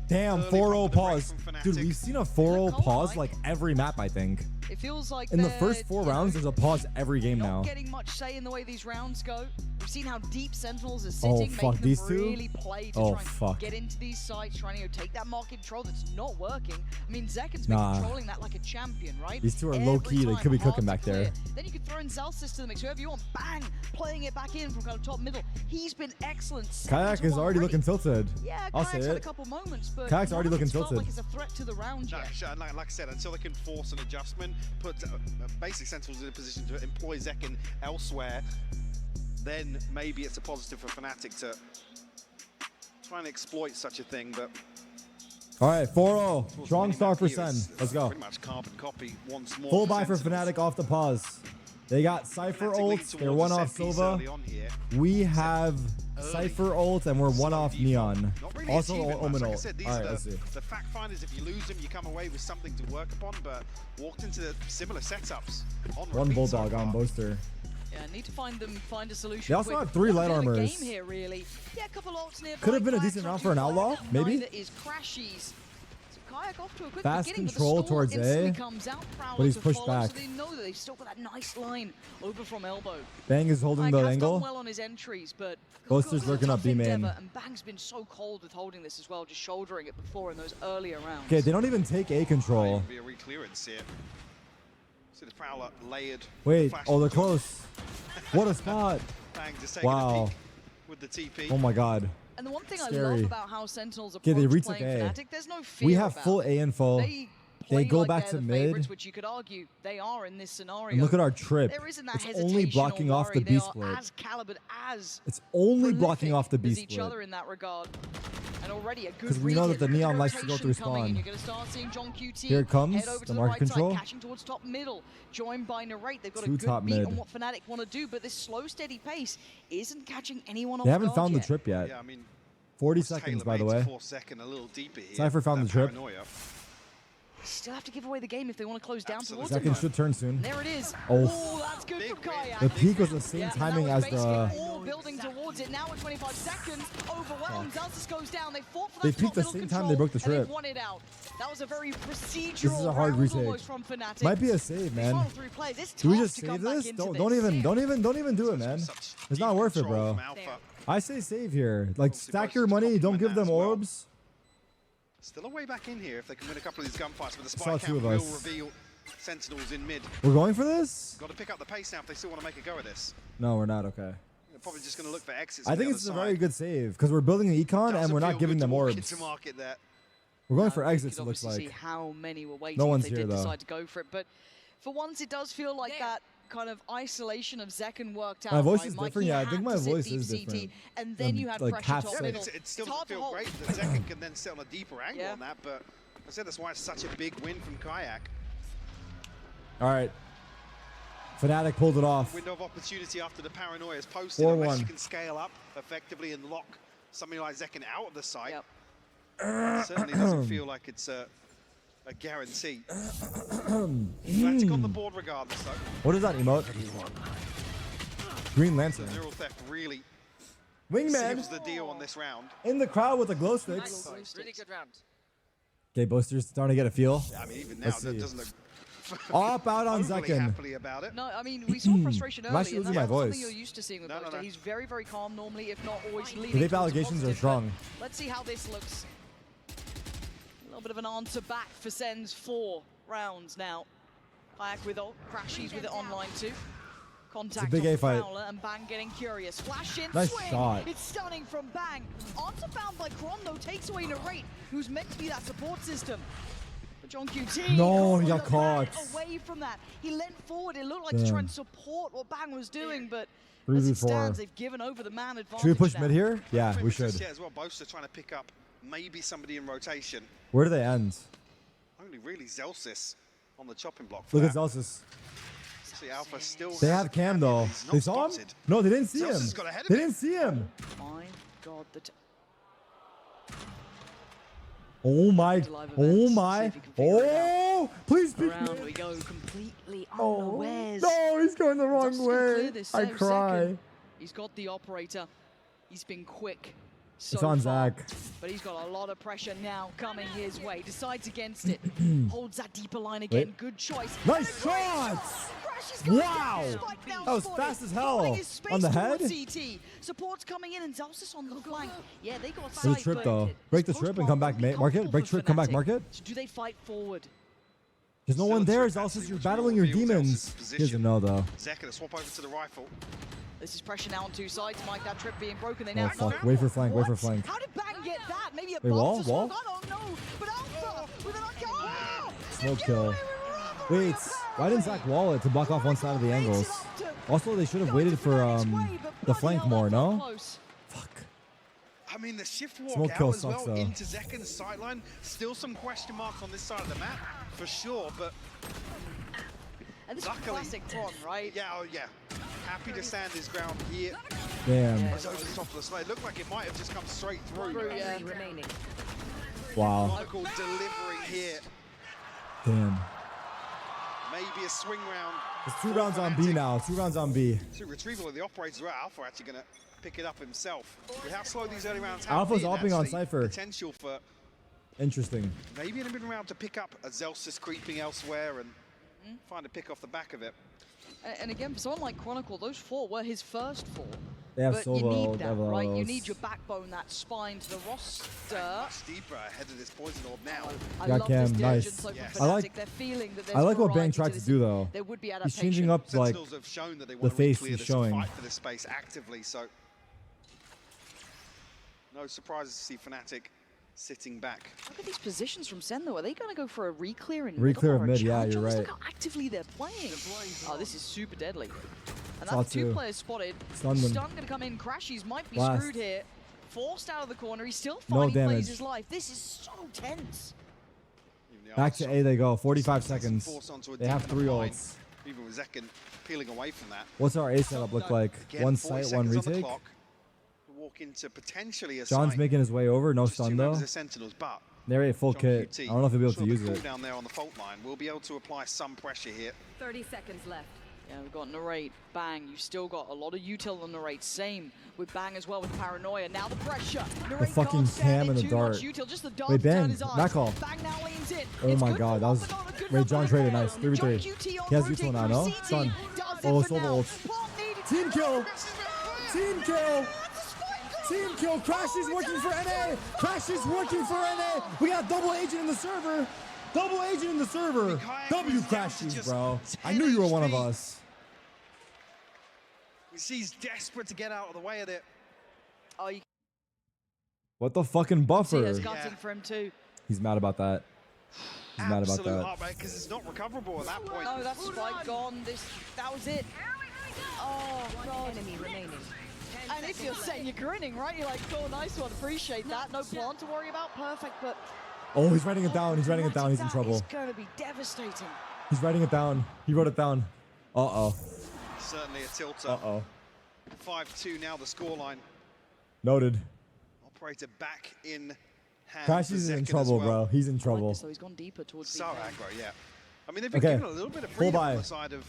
Damn, Early 4-0 from the break pause. from Dude, Fnatic. we've seen a 4-0 Look, pause like- like every map, I think. It feels like In the they're, first 4 you know, rounds, there's a pause every game not now. getting much say in the way these rounds go. We've seen how deep Sentinels are Oh, sitting, fuck, making these them two? really play to Oh, try and fuck. get into these sites, trying to take that market control that's not working. I mean, Zekken's Nah. been controlling that like a champion, right? These two are Every low-key, they time could be hard cooking to back there. clear. Then you could throw in Zelsis to the mix, whoever you want, bang, playing it back in from kind of top middle. He's been excellent. Kayak 7-1 is already looking tilted. Yeah, I'll say Kayak's had a it. couple moments, but Kayak's already none of looking it's felt tilted. like it's a threat to the round No, yet. sure, like I said, until they can force an adjustment, put basic Sentinels in a position to employ Zekken elsewhere, then maybe it's a positive for Fnatic to try and exploit such a thing. But All right, 4-0. towards Strong the start for minimap here, Sen. it's Let's go. Pretty much carbon copy once more. Full buy for Sentinels. Fnatic off the pause. They got Cypher Fnatic lead ults. towards They're a one set off piece Silva. early on here. We have Early. Cypher ult and we're one Slow off default. Neon. Not really Also achieving much. Omen Like I ult. said, these All right, are let's see. the fact finders. If you lose them, you come away with something to work upon. But walked into the similar setups on One repeat so Bulldog on far. Boaster. Yeah, need to find a solution. They also quick. have 3 light One bit of a armors. Game here, really. Yeah, a couple ults nearby. Could have been a Kayak's decent not round too for an far outlaw, ahead. maybe? Neither is Crashies. So Kayak off to a quick Fast beginning, control but the stall towards instantly A, comes out, Prowler but he's to pushed follow, back. So they know that they've still got that nice line over from elbow. Bang is holding Kayak the has done angle. well on his entries, but Boaster's got a lurking up tough B main. endeavor, and Bang's been so cold with holding this as well, just shouldering it before in those earlier rounds. Okay, they don't even take A control. Might even be a reclearance here. See the Prowler layered. Wait, flash oh, they're control. close. What a spot. Bang just taking a Wow. peek with the TP. Oh my god. And the one thing I Scary. love about how Sentinels Okay, they approach retook playing A. Fnatic, there's no fear We have about full it. A info. They play go like back they're to the mid. favorites, which you could argue they are in this scenario. And look at our trip. There isn't that It's hesitation only or blocking off the worry. B They split. are as calibered, as It's only blocking prolific off the B as each split. other in that regard. And already a good 'Cause we know read that the here. Neon likes to go through Rotation coming in. spawn. You're going to start seeing John QT Here it comes, head over the to the market right control. side, catching towards top middle, joined by Narrate. They've got Two a good top beat mid. on what Fnatic want to do, but this slow, steady pace isn't catching anyone off They haven't guard found the yet. trip yet. Yeah, I mean, 40 was seconds, by the tailor-made way. to force second a little deeper here. Cypher found That the trip. paranoia. Still have to give away the game if they want to close down towards Second him. should turn soon. There it is. Oh. Oh, that's good from Kayak. The peak was the same Yeah, and timing that was as basically the. all building towards it. Now at 25 seconds, overwhelmed. Zelsis goes down. They fought for They that peaked top the middle same control, time they broke the and they trip. won it out. That was a very procedural This is a hard round retake. almost from Fnatic. Might be a save, These man. final three plays, it's Do we tough just to save come back this? into Don't this. even do it, man. It's not worth it, bro. I say save here. Like stack your money. Don't give them orbs. Still a way back in here if they can win a couple of these gunfights, but the Saw spike two count of will us. reveal Sentinels in mid. We're going for this? Got to pick up the pace now if they still want to make a go at this. No, we're not. Okay. They're probably just going to look for exits. I on the think other it's a side. very good save because we're building an econ and Doesn't we're not feel giving good them to walk orbs. into market there. We're going for We exits. could It looks obviously like. see how many were waiting No if one's they here, did though. decide to go for it. But for once, it does feel like that kind of isolation of Zekken worked out. My voice right? is Mikey different. Yeah, I had think my to sit voice deep is CT, different. and then you had like pressure half top sick. middle. It still It's hard doesn't to feel hold. great that Zekken can then sit on a deeper angle Yeah. on that, but I said that's why it's such a big win from Kayak. All right. Fnatic pulled it off. Window of opportunity after the paranoia is posted, unless 4-1. you can scale up effectively and lock something like Zekken out of the site. Certainly doesn't feel like it's a guarantee. Fnatic on the board regardless, though. What is that emote? Green Lantern. Neural Theft really Wingman seals the deal on this round. in the crowd with the glow sticks. Really good round. Okay, boosters starting to get a feel. Yeah, I mean, even now, Let's that see. doesn't look Up out on overly Zekken. happily about it. No, I mean, we saw frustration I'm early, actually and losing that's my not something voice. you're used to seeing with No, no, Boaster. no. He's very, very calm normally, if not always The leaning vape towards the allegations are positive, but strong. Let's see how this looks. A little bit of an answer back for Sen's 4 rounds now. Kayak with ult, Crashies with it online too. Contact big off A the fight. Prowler, and Bang getting curious. Flash in, Nice swing. shot. It's stunning from Bang. Answer found by Kron though takes away Narrate, who's meant to be that support system. But John QT No, he got got caught. away from that. He leant forward. It looked like to try and support what Bang was doing, but as 3v4. it stands, they've given over the man advantage. Should we push now. mid here? Yeah, we Just should. yet as well, Boaster trying to pick up maybe somebody in rotation. Where do they end? Only really Zelsis on the chopping block. Look at that. Zelsis. See, Alpha still They has have a Cam cannon. though. He's not They saw him? spotted. No, they didn't see him. Zelsis got ahead of They him. didn't see him. My God, Oh my. Live Oh events, see my. if he can figure it out. Oh, please pick Around me. we go, completely Oh, unawares. no, he's going the wrong Dustin clear way. this I save cry. second. He's got the operator. He's been quick. So It's on far, Zach. but he's got a lot of pressure now coming his way. Decides against it. Holds that deeper line again. Wait. Good choice. Nice shots! Wow! That was fast as hell. On the head? CT. Support's coming in and Zelsis on the flank. Yeah, they got There's a sight, trip but though. Break the it's trip and come back post-bomb, market. Break comfortable trip, for come back Fnatic. market. So do they fight forward? There's no one there. Zelsis, you're battling your demons. He doesn't know though. Zek gonna swap over to the rifle. This is pressure now on two sides. Mike, that trip being broken. They now Oh fuck. Wait for flank. Wait for flank. How did Bang get that? Maybe a Wait, wall? bounce or Wall? smoke? I don't know. But Alpha with an oh! Smoke kill. Wait, why didn't Zach wall it to block off one side of the angles? Also, they should have waited for the flank more, no? Fuck. I mean, the shift walk Smoke out kill as well sucks, though. into Zekken's sideline. Still some question marks on this side of the map, for sure, but And this luckily, is classic Tron, right? Yeah, oh yeah. Happy to stand his ground here. Damn. It's over the top of the smoke. It looked like it might have just come straight through. Remaining. Wow. Monocle delivery here. Damn. Maybe a swing round. It's 2 rounds on B now. 2 rounds on B. So retrieval of the operators. Well, Alpha actually going to pick it up himself. With how slow these early rounds have Alpha's been, opping on actually, Cypher. potential for Interesting. maybe in a mid-round to pick up a Zelsis creeping elsewhere and find a pick off the back of it. And again, for someone like Chronicle, those 4 were his first 4. They have But you solo need that, right? You Develos. need your backbone, that spine to the roster. Much deeper ahead of this poison orb now. I Got love Cam, this diligence nice. though from Yes. I like- Fnatic. They're feeling that there's I like what variety Bang to tried to this. do though. There would be He's adaptation. changing up like Sentinels have shown that they the want to face clear he's this showing. and fight for this space actively, so no surprises to see Fnatic sitting back. Look at these positions from Sen, though. Are they going to go for a re-clear in Re-clear of or a mid, yeah, challenge? you're Almost right. Look how actively they're playing. Oh, this is super deadly. And Saw that's two two. players spotted. Stunned them. Stun going to come in. Crashies might be Blast. screwed here. Forced out of the corner. He's still No fighting, plays damage. his life. This is so tense. Even the Back arse to shot A they go. 45 doesn't seconds. force onto a They have deep 3 enough line. ults. Even with Zekken peeling away from that. What's our A setup look like? Again, One 40 sight, one seconds on the retake. clock. Walk into potentially a John's site. making his way over. No Just 2 stun though. members of Sentinels, but Narrate full John kit. QT, I don't know if he'll be able to sure use the it. cooldown there on the fault line will be able to apply some pressure here. 30 seconds left. Yeah, we've got Narrate, Bang. You've still got a lot of util on Narrate. Same with Bang as well with Paranoia. Now the pressure. Narrate fucking can't stand cam in and the too dart. much util. Just the dart Wait, to turn Bang, his eyes. back call. Bang now leans in. Oh It's my good god, for that was. one, but not a good Wait, enough John for traded the nice. player. 3v3. John QT on He has rotate V2 now, through no? CT. Stun. Does Oh, it for sold the now. ult. Plant needed. Team kill! Team kill! Spike Team kill! Crash is working for NA! Crash is working for NA! We got double agent in the server! Double agent in the server! W Crashies, bro. I knew you were one of us. He's desperate to get out of the way of it. Oh, you What the fucking see buffer? there's gutting for him too. He's mad about that. He's mad about Absolute that. heartbreak because it's not recoverable at that point. No, that spike gone. That was it. Oh, God. Enemy remaining. And if you're saying you're grinning, right? You're like, oh, nice one, appreciate that. No plant to worry about, perfect, but... Oh, he's writing it down. He's writing it down. He's in trouble. It's going to be devastating. He's writing it down. He wrote it down. Uh-oh. Certainly a tilter. Uh-oh. 5-2 now the scoreline. Noted. Operator back in hand. Crashies for is in Zekken as trouble, well. bro. He's in I like trouble. this, though. He's gone deeper towards So the aggro, yeah. I mean, they've been Okay. given a little bit of Full freedom on buy. the side of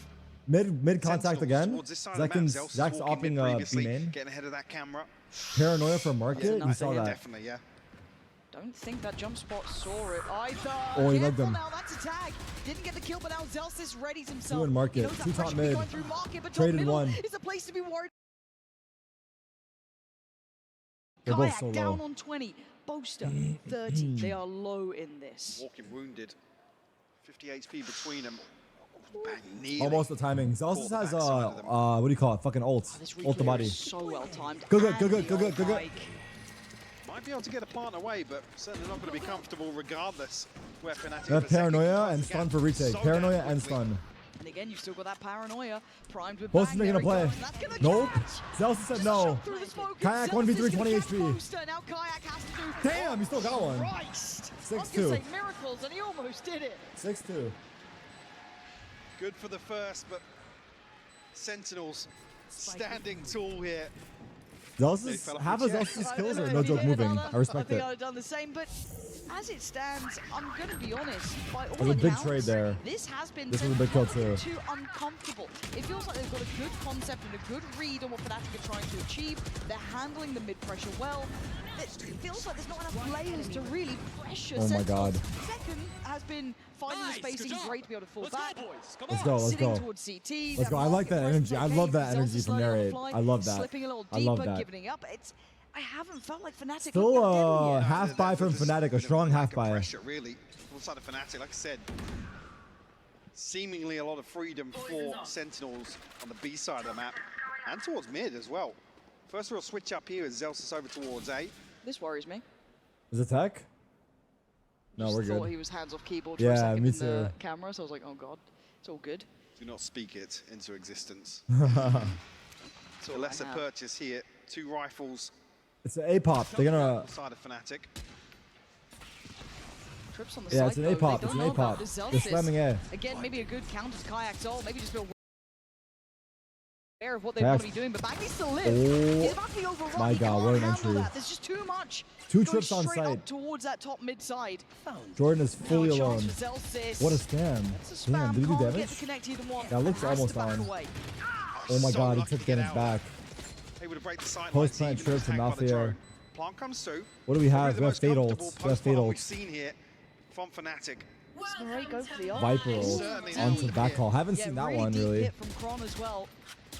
Mid contact Sentinels again. towards this side of the map. Zel's Zach's walking opping mid previously, B main. getting ahead of that camera. Paranoia for market. Yeah, We saw that. Definitely, yeah. Don't think that jump spot saw it either. Oh, he lugged Careful him. now, that's a tag. Didn't get the kill, but now Zelsis readies himself. Two in market, He knows that two top pressure will be mid. going through market, but top Traded middle one. is a place to be worried. They're both Kayak so down low. on 20. Boaster 30. They are low in this. Walking wounded. 50 HP between them. Bang, kneeling. Almost the timing. Zelsis Caught has the backside of them. what do you call it? Fucking ult. This Ult the replay body. is so well timed. Good, good, And good, good, the good, good, ult good, good. bike. Might be able to get a plant away, but certainly not going to be comfortable regardless where Fnatic They have for a second Paranoia close and the stun gap for retake. so Paranoia damn and quickly. stun. And again, you've still got that Paranoia primed with Both bang. making a There he play. goes. That's gonna Nope. catch. Zelsis said no. Through the smoke, Kayak and 1v3, Zelsis is gonna 20 catch HP. Boaster. Now Kayak has to do. Damn, he still got one. Christ. I was 6-2. gonna say miracles, and he almost did it. 6-2. Good for the first, but Sentinels standing tall here. Zelsis, fell off half the of chair. Zelsis' I skills don't are know no if he joke hit moving. another. I respect think it. I'd have done the same, but as it stands, I'm going to be honest. By all There's a big accounts, trade there. This has been This was a big kill Sentinel too. too uncomfortable. It feels like they've got a good concept and a good read on what Fnatic are trying to achieve. They're handling the mid pressure well. It feels like there's not enough players to really pressure Oh my Sentinels. God. Second has been finding the spacing great to be able to fall back. Let's go, let's Sitting go. towards CT. Let's go. I like that energy. I love that energy from Narrate. I love that. Slipping a little I love deeper, that. giving up. I haven't felt like Fnatic Still looked that deadly yet. half buy from There's Fnatic, a strong lack half of buy. Pressure, really, on the side of Fnatic. Like I said, seemingly a lot of freedom for Sentinels on the B side of the map and towards mid as well. First real switch up here is Zelsis over towards A. This worries me. Is it tech? No, Just we're thought good. he was hands off keyboard for a Yeah, second me in the too. camera, so I was like, oh god, it's all good. Do not speak it into existence. It's all A lesser I have. purchase here. 2 rifles It's an A-pop. They're gonna. on the side of Fnatic. Trips on the Yeah, side, it's an though. A-pop. They It's don't an know about A-pop. the They're Zelsis. slamming A. Again, maybe a good counter to Kayak's ult. Maybe just feel aware of what they want to be doing, but Back needs to live. Oh, He's about to be overrun. my He God, can't what an handle entry. that. There's just too much. Two Going trips on straight site. up towards that top mid side. Jordan is fully No alone. chance for Zelsis. What a scam. It's a Damn, spam. did he do Can't get damage? the connect he want. That looks Has to almost back down. away. Oh my So God, he lucky took to get damage out. back. Able to break the sight Post lines, plant even trip to attacked by the Malphia. drone. Plant comes through. What do we Probably have? the We have most Fate comfortable ults. We have Fate post-plant we've ults. seen here from Fnatic. Snurray go for the ult. Viper ult Certainly onto not. back call. Haven't Yeah, seen that really one deep really. hit from Kron as well.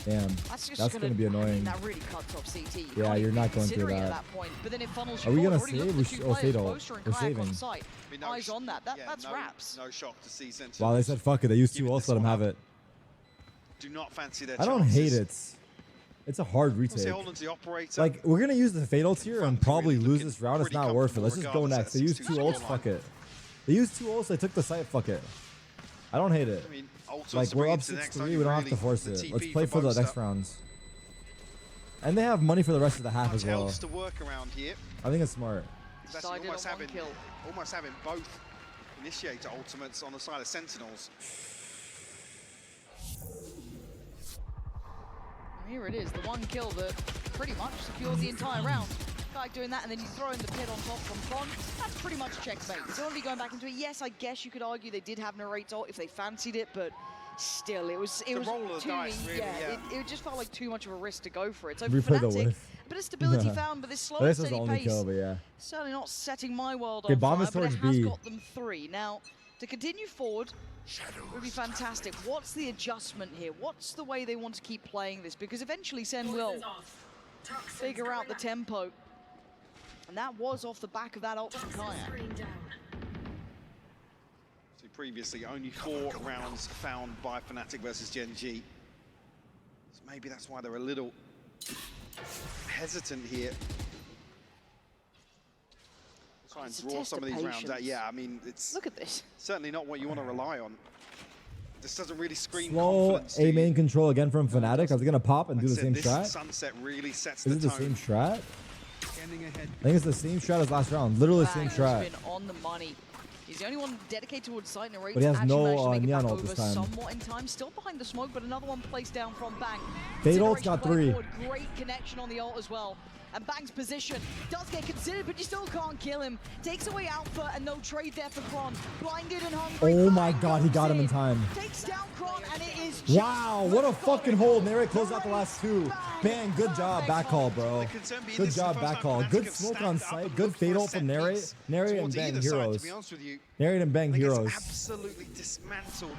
Damn, That's just that's gonna be I mean, annoying. that really cuts off CT. You Yeah, can't you're even not be going through considering it that. at that point. But then it funnels Are you we forward. gonna Already look save? at We the two should- oh, players, Fatal. Boaster and We're Kayak on saving. site. I mean, Eyes on that. That's no, wraps. No shock to see Sentinels. Wow, they said fuck it. They used two Giving ults. this Let them one have up. it. Do not fancy their I don't chances. hate it. It's a hard retake. Obviously, hold on to the operator. Like, we're going to use the fatals here and probably really lose looking this round. It's pretty not worth it. comfortable Let's just go regardless next. at They used 6-2 two ults. scoreline. Fuck it. They used two ults. They took the site. Fuck it. I don't hate it. I mean, ultimates Like, to we're bring up into the next 6-3. round, We don't have to really force the it. TP Let's play for the Boaster. next rounds. And they have money for the rest of the half Much as well. else to work around here. I think it's smart. Especially Decided on one kill. almost having both initiator ultimates on the side of Sentinels. Here it is, the one kill that pretty much secured the entire round. Like doing that, and then you throw in the pit on top from Con. That's pretty much checkmate. You don't want to be going back into it. Yes, I guess you could argue they did have Narrate's ult if they fancied it, but still, it was roll of the too dice, really, yeah. It just felt like too much of a risk to go for it. So We played the Fnatic, whiff. a bit of stability Yeah. found, but this slow This and was the steady only pace kill, but yeah. certainly not setting my world Okay, on bomb fire, is but it towards has B. got them 3. Now, to continue forward would be fantastic. What's the adjustment here? What's the way they want to keep playing this? Because eventually Sen will figure out the tempo. And that was off the back of that ult from Kayak. So previously, only 4 rounds found by Fnatic versus Gen G. So maybe that's why they're a little hesitant here. Try and It's a draw test some of of these rounds out. patience. Yeah, I mean, it's Look at this. certainly not what you want to rely on. This doesn't really scream Slow confidence to A you. main control again from Fnatic. I was going to pop and Like do I the said, same this strat. sunset really sets Is the it the tone. same strat? I think it's the same strat as last round. Literally the same Bang strat. has been on the money. He's the only one dedicated towards site. Narrates But he has actually no, managed to make it neon back ult over this time. somewhat in time. Still behind the smoke, but another one placed down from Bang. Fatal's Consideration got play 3. forward. Great connection on the ult as well. And Bang's position does get considered, but you still can't kill him. Takes away Alpha and no trade there for Kron. Blinded and hungry. Oh my Bang god, he got him in goes time. Takes down Kron, and it is Wow, what a fucking hold. Narrate closed out the last 2. Bang, good job, back call, bro. Good job, back call. Good smoke on site. Good fatal from Narrate. Narrate and Bang heroes. To be honest with you, Narrate and Bang I think it's heroes. absolutely dismantled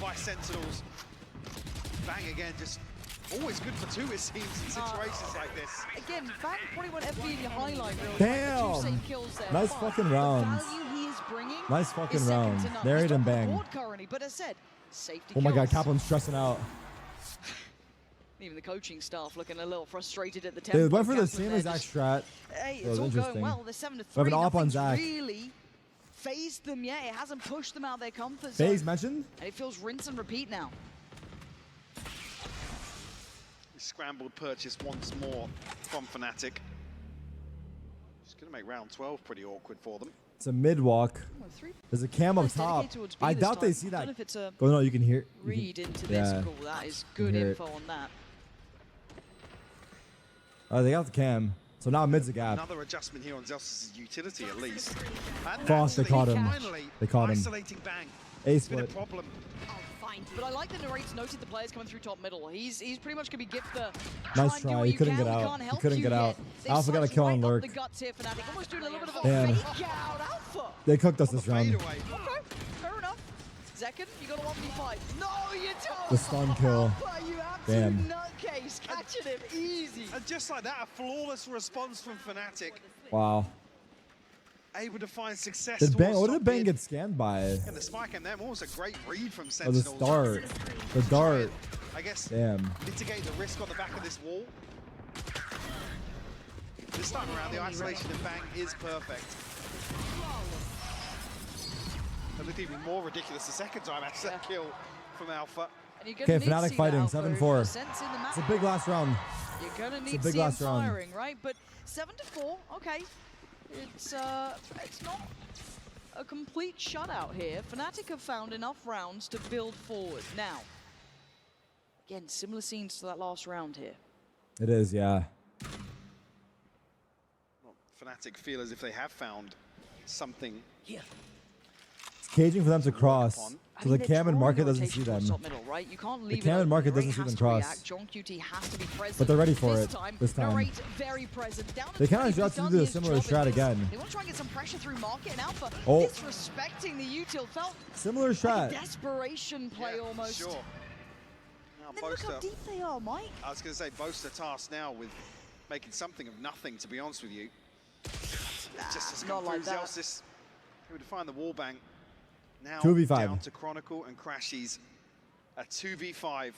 by Sentinels. Bang again, just always good for 2 it seems in situations like this. Again, Bang probably won't ever be in your highlight reel. Damn. The 2 safe kills there, Nice but fucking the rounds. value he is bringing Nice fucking is second rounds. to none. Narrate He's and top of the Bang. board currently, but as said, safety Oh my god, kills. Kaplan's stressing out. Even the coaching staff looking a little frustrated at the tempo. They went for the Kaplan same there exact just- strat. Hey, So it's all interesting. going well. They're 7-3. We have an op on Nothing's Zach. really phased them yet. It hasn't pushed them out of their comfort FaZe zone. mentioned? And it feels rinse and repeat now. Scrambled purchase once more from Fnatic. It's going to make round 12 pretty awkward for them. It's a mid walk. There's a cam up It's top. dedicated towards B I this doubt they time. see I don't that. know if it's a Oh no, you can hear. you read can- into yeah, this. Cool, that is you good can hear info it. on that. Oh, they got the cam. So now mid's a gap. Another adjustment here on Zelsis' utility at least. And Foss, they actually, caught him. Finally, They caught him. isolating Bang. A It's been a split. problem. But I like that Narrate's noted the players coming through top middle. He's pretty much going to be gift the Nice and do try. what He you couldn't can. get We out. can't He help couldn't you get out. yet. They Alpha got a sliced kill on right up lurk. the guts here, Fnatic. Almost doing a little bit of a Damn. fake out. Alpha. They cooked us this round. Fadeaway. Okay, fair enough. Zekin, you got a 1v5. No, you don't. The stun kill. Alpha, you Damn. absolute nutcase. Catching him easy. And just like that, a flawless response from Fnatic. Wow. Able to find success. Did Bang? towards What top did Bang mid. get scanned by? And the spike and them, what was a great read from Oh, the Sentinels. start. The dart. I guess Damn. mitigate the risk on the back of this wall. This time around, the isolation of Bang is perfect. It looked even more ridiculous the second time after that kill from Alpha. And you're gonna Okay, need to Fnatic see fighting, that Alpha 7-4. sense in the It's a map. big last round. You're gonna a need big CM last round. firing, right? But 7-4, okay. It's not a complete shutout here. Fnatic have found enough rounds to build forward. Now, again, similar scenes to that last round here. It is, yeah. Well, Fnatic feel as if they have found something. It's caging for them to cross. I So mean, the they're cam and drawing market the doesn't see rotation them. towards top middle, right? You can't leave cam it and market open. doesn't see Narrate them has to cross. react. John QT has to be present. But they're ready for this it time. this time. Narrate very present. Down to They kinda 20, just he's do done the his similar job in strat this. again. They want to try and get some pressure through market and Alpha. Oh. Disrespecting the util felt Similar like a strat. desperation play Yeah, almost. Sure. Now And then look how Boaster, deep they are, Mike. I was going to say Boaster tasked now with making something of nothing, to be honest with you. Just as not come like through that. Zelsis, able to find the wall bang. Now 2v5. down to Chronicle and Crashies. A 2v5.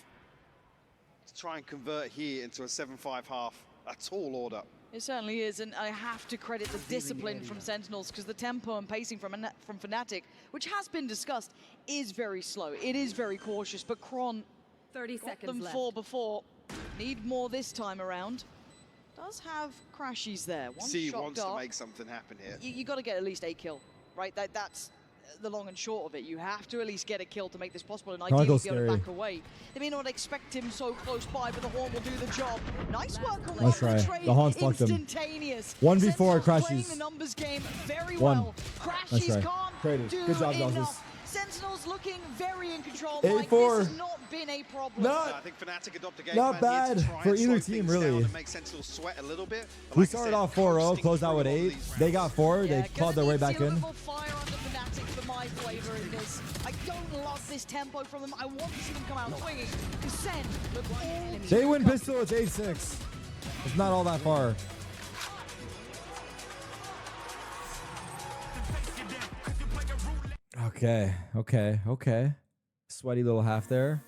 to try and convert here into a 7-5 half. A tall order. It certainly is, and I have to credit the discipline from Sentinels, because the tempo and pacing from Fnatic, which has been discussed, is very slow. It is very cautious, but Kron 30 got seconds them left. 4 before. Need more this time around. Does have crashies there. One C shot wants dart. to make something happen here. You got to get at least a kill, right? That's the long and short of it. You have to at least get a kill to make this possible, and ideally be able to scary. back away. They may not expect him so close by, but the Horn will do the job. Nice work on Nice the try. trade. The Horn's fucked him. Instantaneous. 1v4 Sentinels playing crashies. the numbers game very One. well. Nice Crashies try. can't Traded. do Good job, enough. Dodgers. Sentinels looking very in control. 8-4. Like, this has not been a problem. I think Fnatic adopt a game Not plan here to bad try for and either slow team, things really. down and make Sentinels sweat a little bit. But We like I started said, off 4-0, coasting closed out with through all 8. these They rounds. got 4. Yeah, They clawed their way back A in. little fire under Fnatic for my flavor in this. I don't love this tempo from them. I want to see them come out swinging. Because Sen look all They win pistol. It's 8-6. It's not all that far. Okay. Sweaty little half there.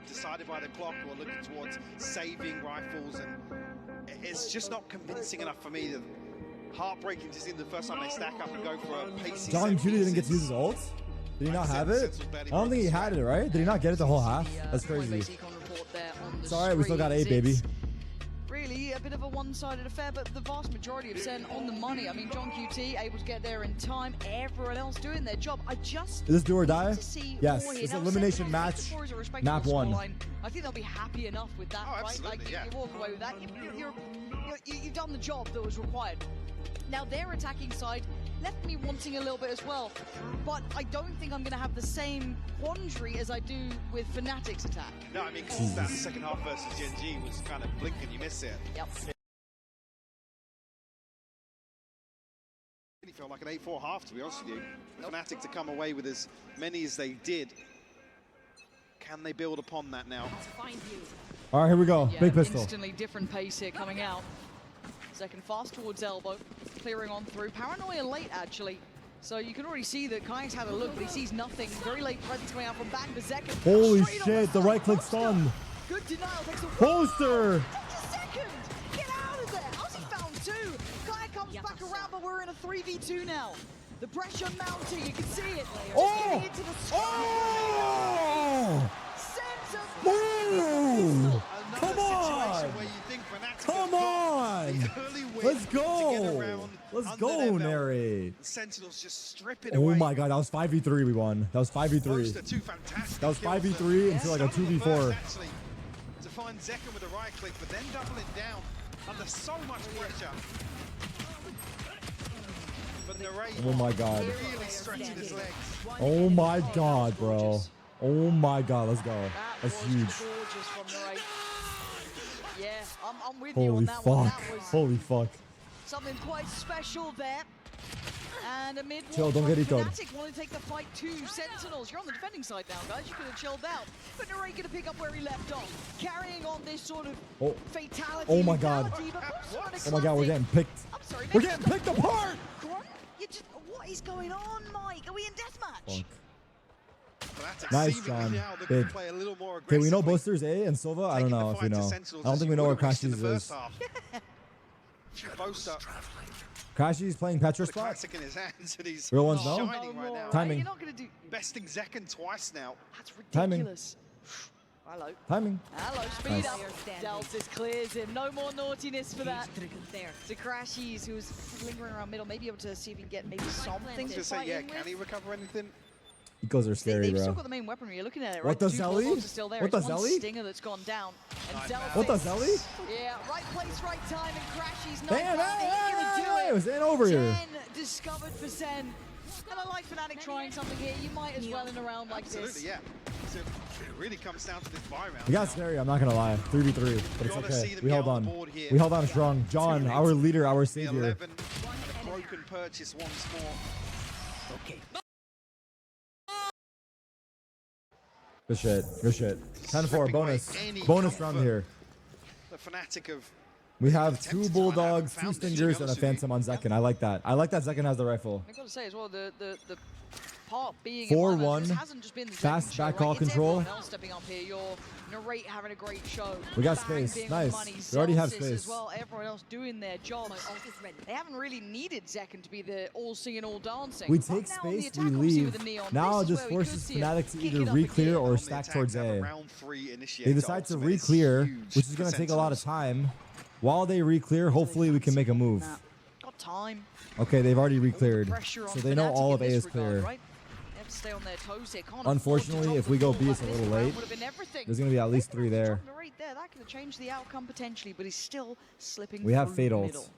Decided by the clock, or looking towards saving rifles, and it's just not convincing enough for me. Heartbreaking to see the first time they stack up and go for a pacey. John Judy didn't get to use his ult? Did he not have it? I don't think he had it, right? Did he not get it the whole half? That's crazy. It's alright, we still got 8, baby. Really a bit of a one-sided affair, but the vast majority of Sen on the money. I mean, John QT able to get there in time, everyone else doing their job. I just Is this do or die? need to see Yes, more here. it's Now, elimination Sen match, 54 is a respectable map 1. scoreline. I think they'll be happy enough with that, Oh, right? absolutely, Like, yeah. you walk away with that. You've done the job that was required. Now, their attacking side left me wanting a little bit as well, but I don't think I'm going to have the same quandary as I do with Fnatic's attack. No, I mean, because that second half versus Gen G was kind of blink and you miss it. Yep. It felt like an 8-4 half, to be honest with you. Fnatic to come away with as many as they did. Can they build upon that now? All right, here we go. Yeah, Big pistol. Instantly different pace here coming out. Second fast towards elbow, clearing on through. Paranoia late, actually. So you can already see that Kai's had a look, but he sees nothing. Very late presence coming out from back. Berserker. Holy Straight on shit, the right click stun. Good denial. Takes a Poster. Takes a second. Get out of there. How's he found 2? Kai comes back around, but we're in a 3v2 now. The pressure mounting. You can see it. Oh! Getting into the Oh! Sends a Boom! Come on! Where you think Fnatic Come on! Let's go! Let's go, Neri! Sentinels just strip it away. Oh my god, that was 5v3 we won. That was 5v3. Those are two fantastic That was kills 5v3 into like a Some of the 2v4. first, actually, to find Zeka with a right click, but then doubling down under so much pressure. But Oh my god. Really stretching his legs. Oh my god, bro. Oh my god, let's go. That's huge. Gorgeous from Narrate. Yeah, I'm with you Holy on that one. fuck. That was Holy fuck. something quite special there. And a mid Chill, don't get ecoed. Fnatic want to take the fight to Sentinels. You're on the defending side now, guys. You could have chilled out. But Narrate going to pick up where he left off. Carrying on this sort of fatality. Oh my god. mentality, but also on a Oh my god, we're getting picked. I'm sorry, We're getting picked apart! Grunt, you just, what is going on, Mike? Are we in deathmatch? Fuck. Nice, John. Big. Okay, we know Boosters A and Silva. I don't know if we know. I don't think we know where Crashies is. Boaster. Crashies playing Petra spot? Classic in his hands, and he's Real ones, no? shining right now. Timing. You're not going to do Besting Zekken twice now. That's Timing. ridiculous. Hello. Timing. Hello, speed Nice. up. Deltas clears him. No more naughtiness for that. There. To Crashies, who's lingering around middle, maybe able to see if he can get maybe something I was to gonna say, fight yeah, in can with. he recover anything? Ecos are scary, They've still bro. got the main weaponry. You're looking at it, What right? the Two Zelly? bulldogs are still there. What It's the one Zelly? stinger that's gone down. And Zelda What the thinks- Zelly? Yeah, right place, right time, and Crashies not Damn, found. He can do hey, it. it was in over here. 10 discovered for Sen. And I like Fnatic trying something here. You might as well in a round like Absolutely, this. yeah. So it really comes down to this buy round. We got now. scary, I'm not gonna lie. 3v3, but it's Gotta see okay. them We get held on the on. board here. We held on strong. John, our leader, our The savior. 11, a broken purchase once more. Okay. Good shit. Good shit. 10-4 Stripping away bonus. any Bonus round comfort. here. The Fnatic of We have attempted 2 to find bulldogs, out, 2 found it, to be stingers, and a honest with you. phantom on Zekken. I like that. I like that Zekken has the rifle. I've got to say as well, the part being 4-1, in this hasn't just been the fast Zekken show, back right? call It's control. everyone else stepping up here. Your Narrate having a great show. We got Bang space. being on Nice. money. We already have Zelsis space. As well. Everyone else doing their jobs. They haven't really needed Zekken to be the all singing, all dancing. We But take now on the space, attack, we obviously, with leave. the Neon, Now this it is just where we could forces see him Fnatic to kick either it up re-clear again. or On the stack attack, towards they have A. a round 3 initiator They decide to ultimate. It's re-clear, huge which is for going to take a lot of Sentinels. time. While they re-clear, hopefully we can make a move. Got time. Okay, they've already re-cleared. Pressure on So they know Fnatic all of A in is this regard, clear. right? They have to stay on their toes here. Can't afford to Unfortunately, drop if the we go ball, B, but it's a this little round late. would have been everything. There's going to be at least 3 there. Drop Narrate there, that could have changed the outcome potentially, but he's still slipping We have through the fatals. middle.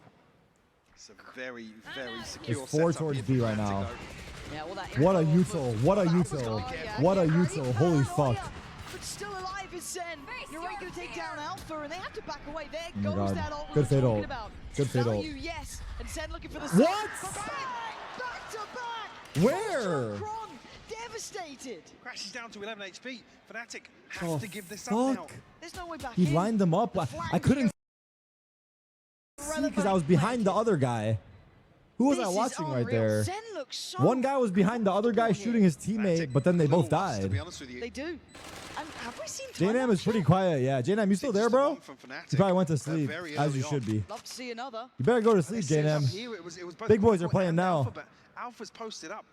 It's a very, very secure There's 4 setup towards here B for right Fnatic, now. though. Yeah, well, that What a info util. What a util. What a util. Holy fuck. But still alive is Sen. Narrate going to take down Alpha, and they have to back away. There Oh my goes God. that ult we Good were fade talking ult. about. Good fade ult. Value, yes. And Sen looking for the What? Back to back. Where? Kron, devastated. Crashes down to 11 HP. Fnatic Oh, have to give this up now. fuck. There's no way back He in. lined them up. I couldn't see because I was behind the other guy. Who was I This is watching right unreal. there? Sen looks so One guy was behind the other guy shooting his teammate, but then they both To died. be honest with you. They do. And have we seen JNAM is pretty quiet. Yeah, JNAM, you still there, bro? From Fnatic. You probably went to sleep, very as you early should on. be. Love to see another. You better go to They sleep, set it up JNAM. here, it was both Big boys are Quickfoot playing and now. Alpha, but Alpha's posted up.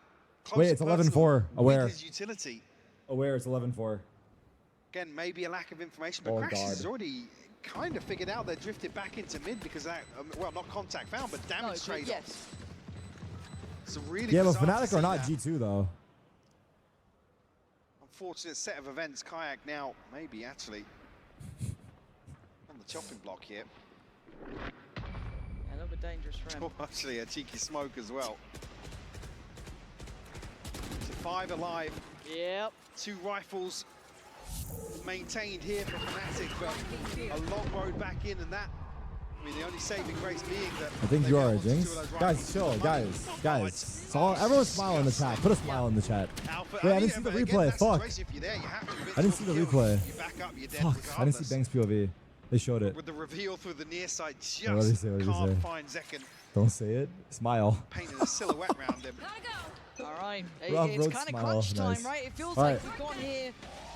Wait, Close it's and personal 11-4. Aware. with his utility. Aware, it's 11-4. Again, maybe a lack of information, but Oh, Crash has God. already kind of figured out they drifted back into mid because that, well, not contact found, but damage but trade-off. yes. It's a really Yeah, but bizarre to Fnatic see are not that. G2, though. Unfortunate set of events. Kayak now, maybe actually, on the chopping block here. Yeah, a little bit dangerous for him. Oh, actually, a cheeky smoke as well. So 5 alive. Yep. 2 rifles maintained here for Fnatic, but a long road back in, and that, I mean, the only saving grace being that I think they you held are, onto Jinx. 2 of those Guys, rifles. chill. Guys. So everyone smile in the chat. Put a smile in the chat. Alpha, Wait, I mean, didn't see the but again, replay. that Fuck. situation, if you're there, you have to commit I didn't to see a the kill. replay. You back up, you're dead Fuck. I didn't regardless. see Banks POV. They showed it. With the reveal through the near side, just What did he say? What did he can't say? find Zekken, Don't say it. Smile. painting a silhouette around him. All right. Rough It's road kind of smile. crunch time, Nice. right? It feels All like right. we've gone here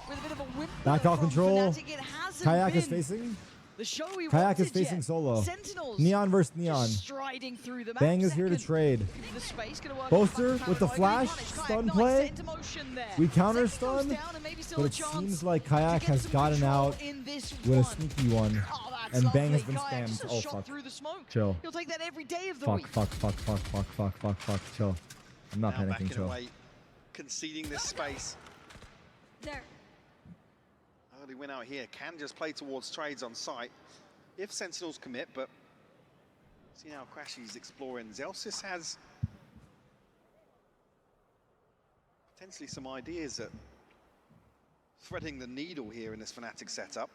with a bit of a whimper Back out from control. Fnatic. It hasn't Kayak is been facing. the show we Kayak is wanted facing yet. solo. Sentinels Neon versus just Neon. striding through the map. Bang is here to Second. trade. Give the space, gonna work Boaster on the with the paranoid. flash, Kayak stun nice, play. set into motion there. We counter Second goes stun, down and maybe still but a it chance seems like to Kayak get has some gotten control out in this with a one. sneaky one. Oh, that's And Bang has lovely. been Kayak just spammed. a Oh, shot fuck. through the smoke. Chill. He'll take that every day of the Fuck, week. fuck. Chill. I'm not Now panicking, backing chill. away, conceding this space. There. Early win out here. Can just play towards trades on site if Sentinels commit, but see now Crashy's exploring. Zelsis has Potentially some ideas at threading the needle here in this Fnatic setup.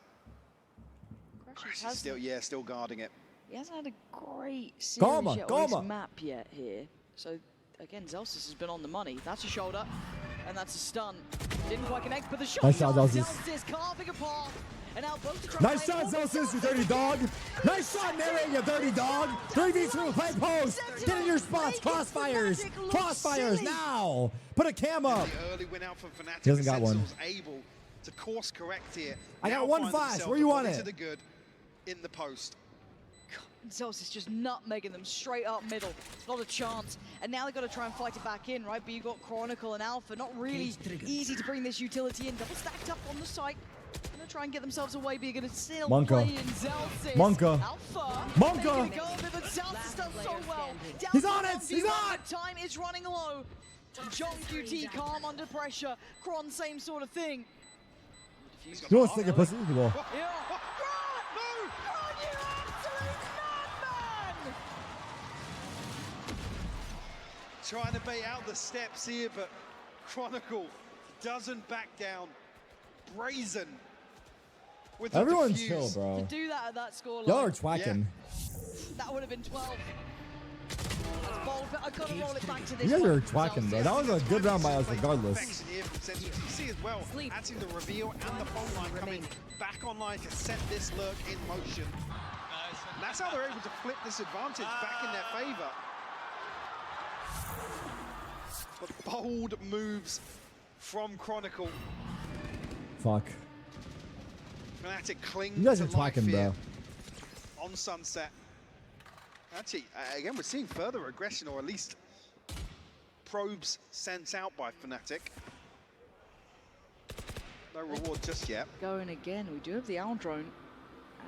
Crashes Still guarding it. He hasn't had a great series Karma, yet on Karma. his map yet here. So again, Zelsis has been on the money. That's a shoulder, and that's a stun. Didn't quite connect, but the shot. Nice shot, Zelsis. Zelsis carving apart. And now both are trying Nice to play shot, more. Zelsis, you dirty dog. Nice shot, Neri, you dirty dog. 3v2, play post. Get in your spots. Crossfires. Crossfires now. Put a cam up. The early win out from Fnatic. He hasn't got one. Sentinels able to course correct here. I got Now one find flash. themselves Where you want according it? to the good in the post. Zelsis just nutmegging them straight up middle. Not a chance. And now they've got to try and fight it back in, right? But you've got Chronicle and Alpha. Not really easy to bring this utility in. Double stacked up on the site. Gonna try and get themselves away, but you're gonna still Monka. play in Zelsis. Monka. Alpha. Monka. Making a go of it, but Zelsis does so well. Down He's to on it. 1v1, He's on. but time is running low. John QT calm under pressure. Kron, same sort of thing. You know what's thinking, pussy? The ball. Yeah. Kron, you absolute madman! Trying to bait out the steps here, but Chronicle doesn't back down. Brazen. With the Everyone defuse. chill, To bro. do that at that scoreline. Y'all are twacking. That would have been 12. That's bold, but I've got to roll it back to this You guys one. are twacking, bro. That was a good round by us, regardless. Perfection here from Sentinels. You see as well, actually the reveal and the phone line coming back online to set this lurk in motion. And that's how they're able to flip this advantage back in their favor. But bold moves from Chronicle. Fuck. Fnatic cling You guys to are life twacking, here bro. on Sunset. Actually, again, we're seeing further aggression, or at least probes sent out by Fnatic. No reward just yet. Going again, we do have the Owl drone.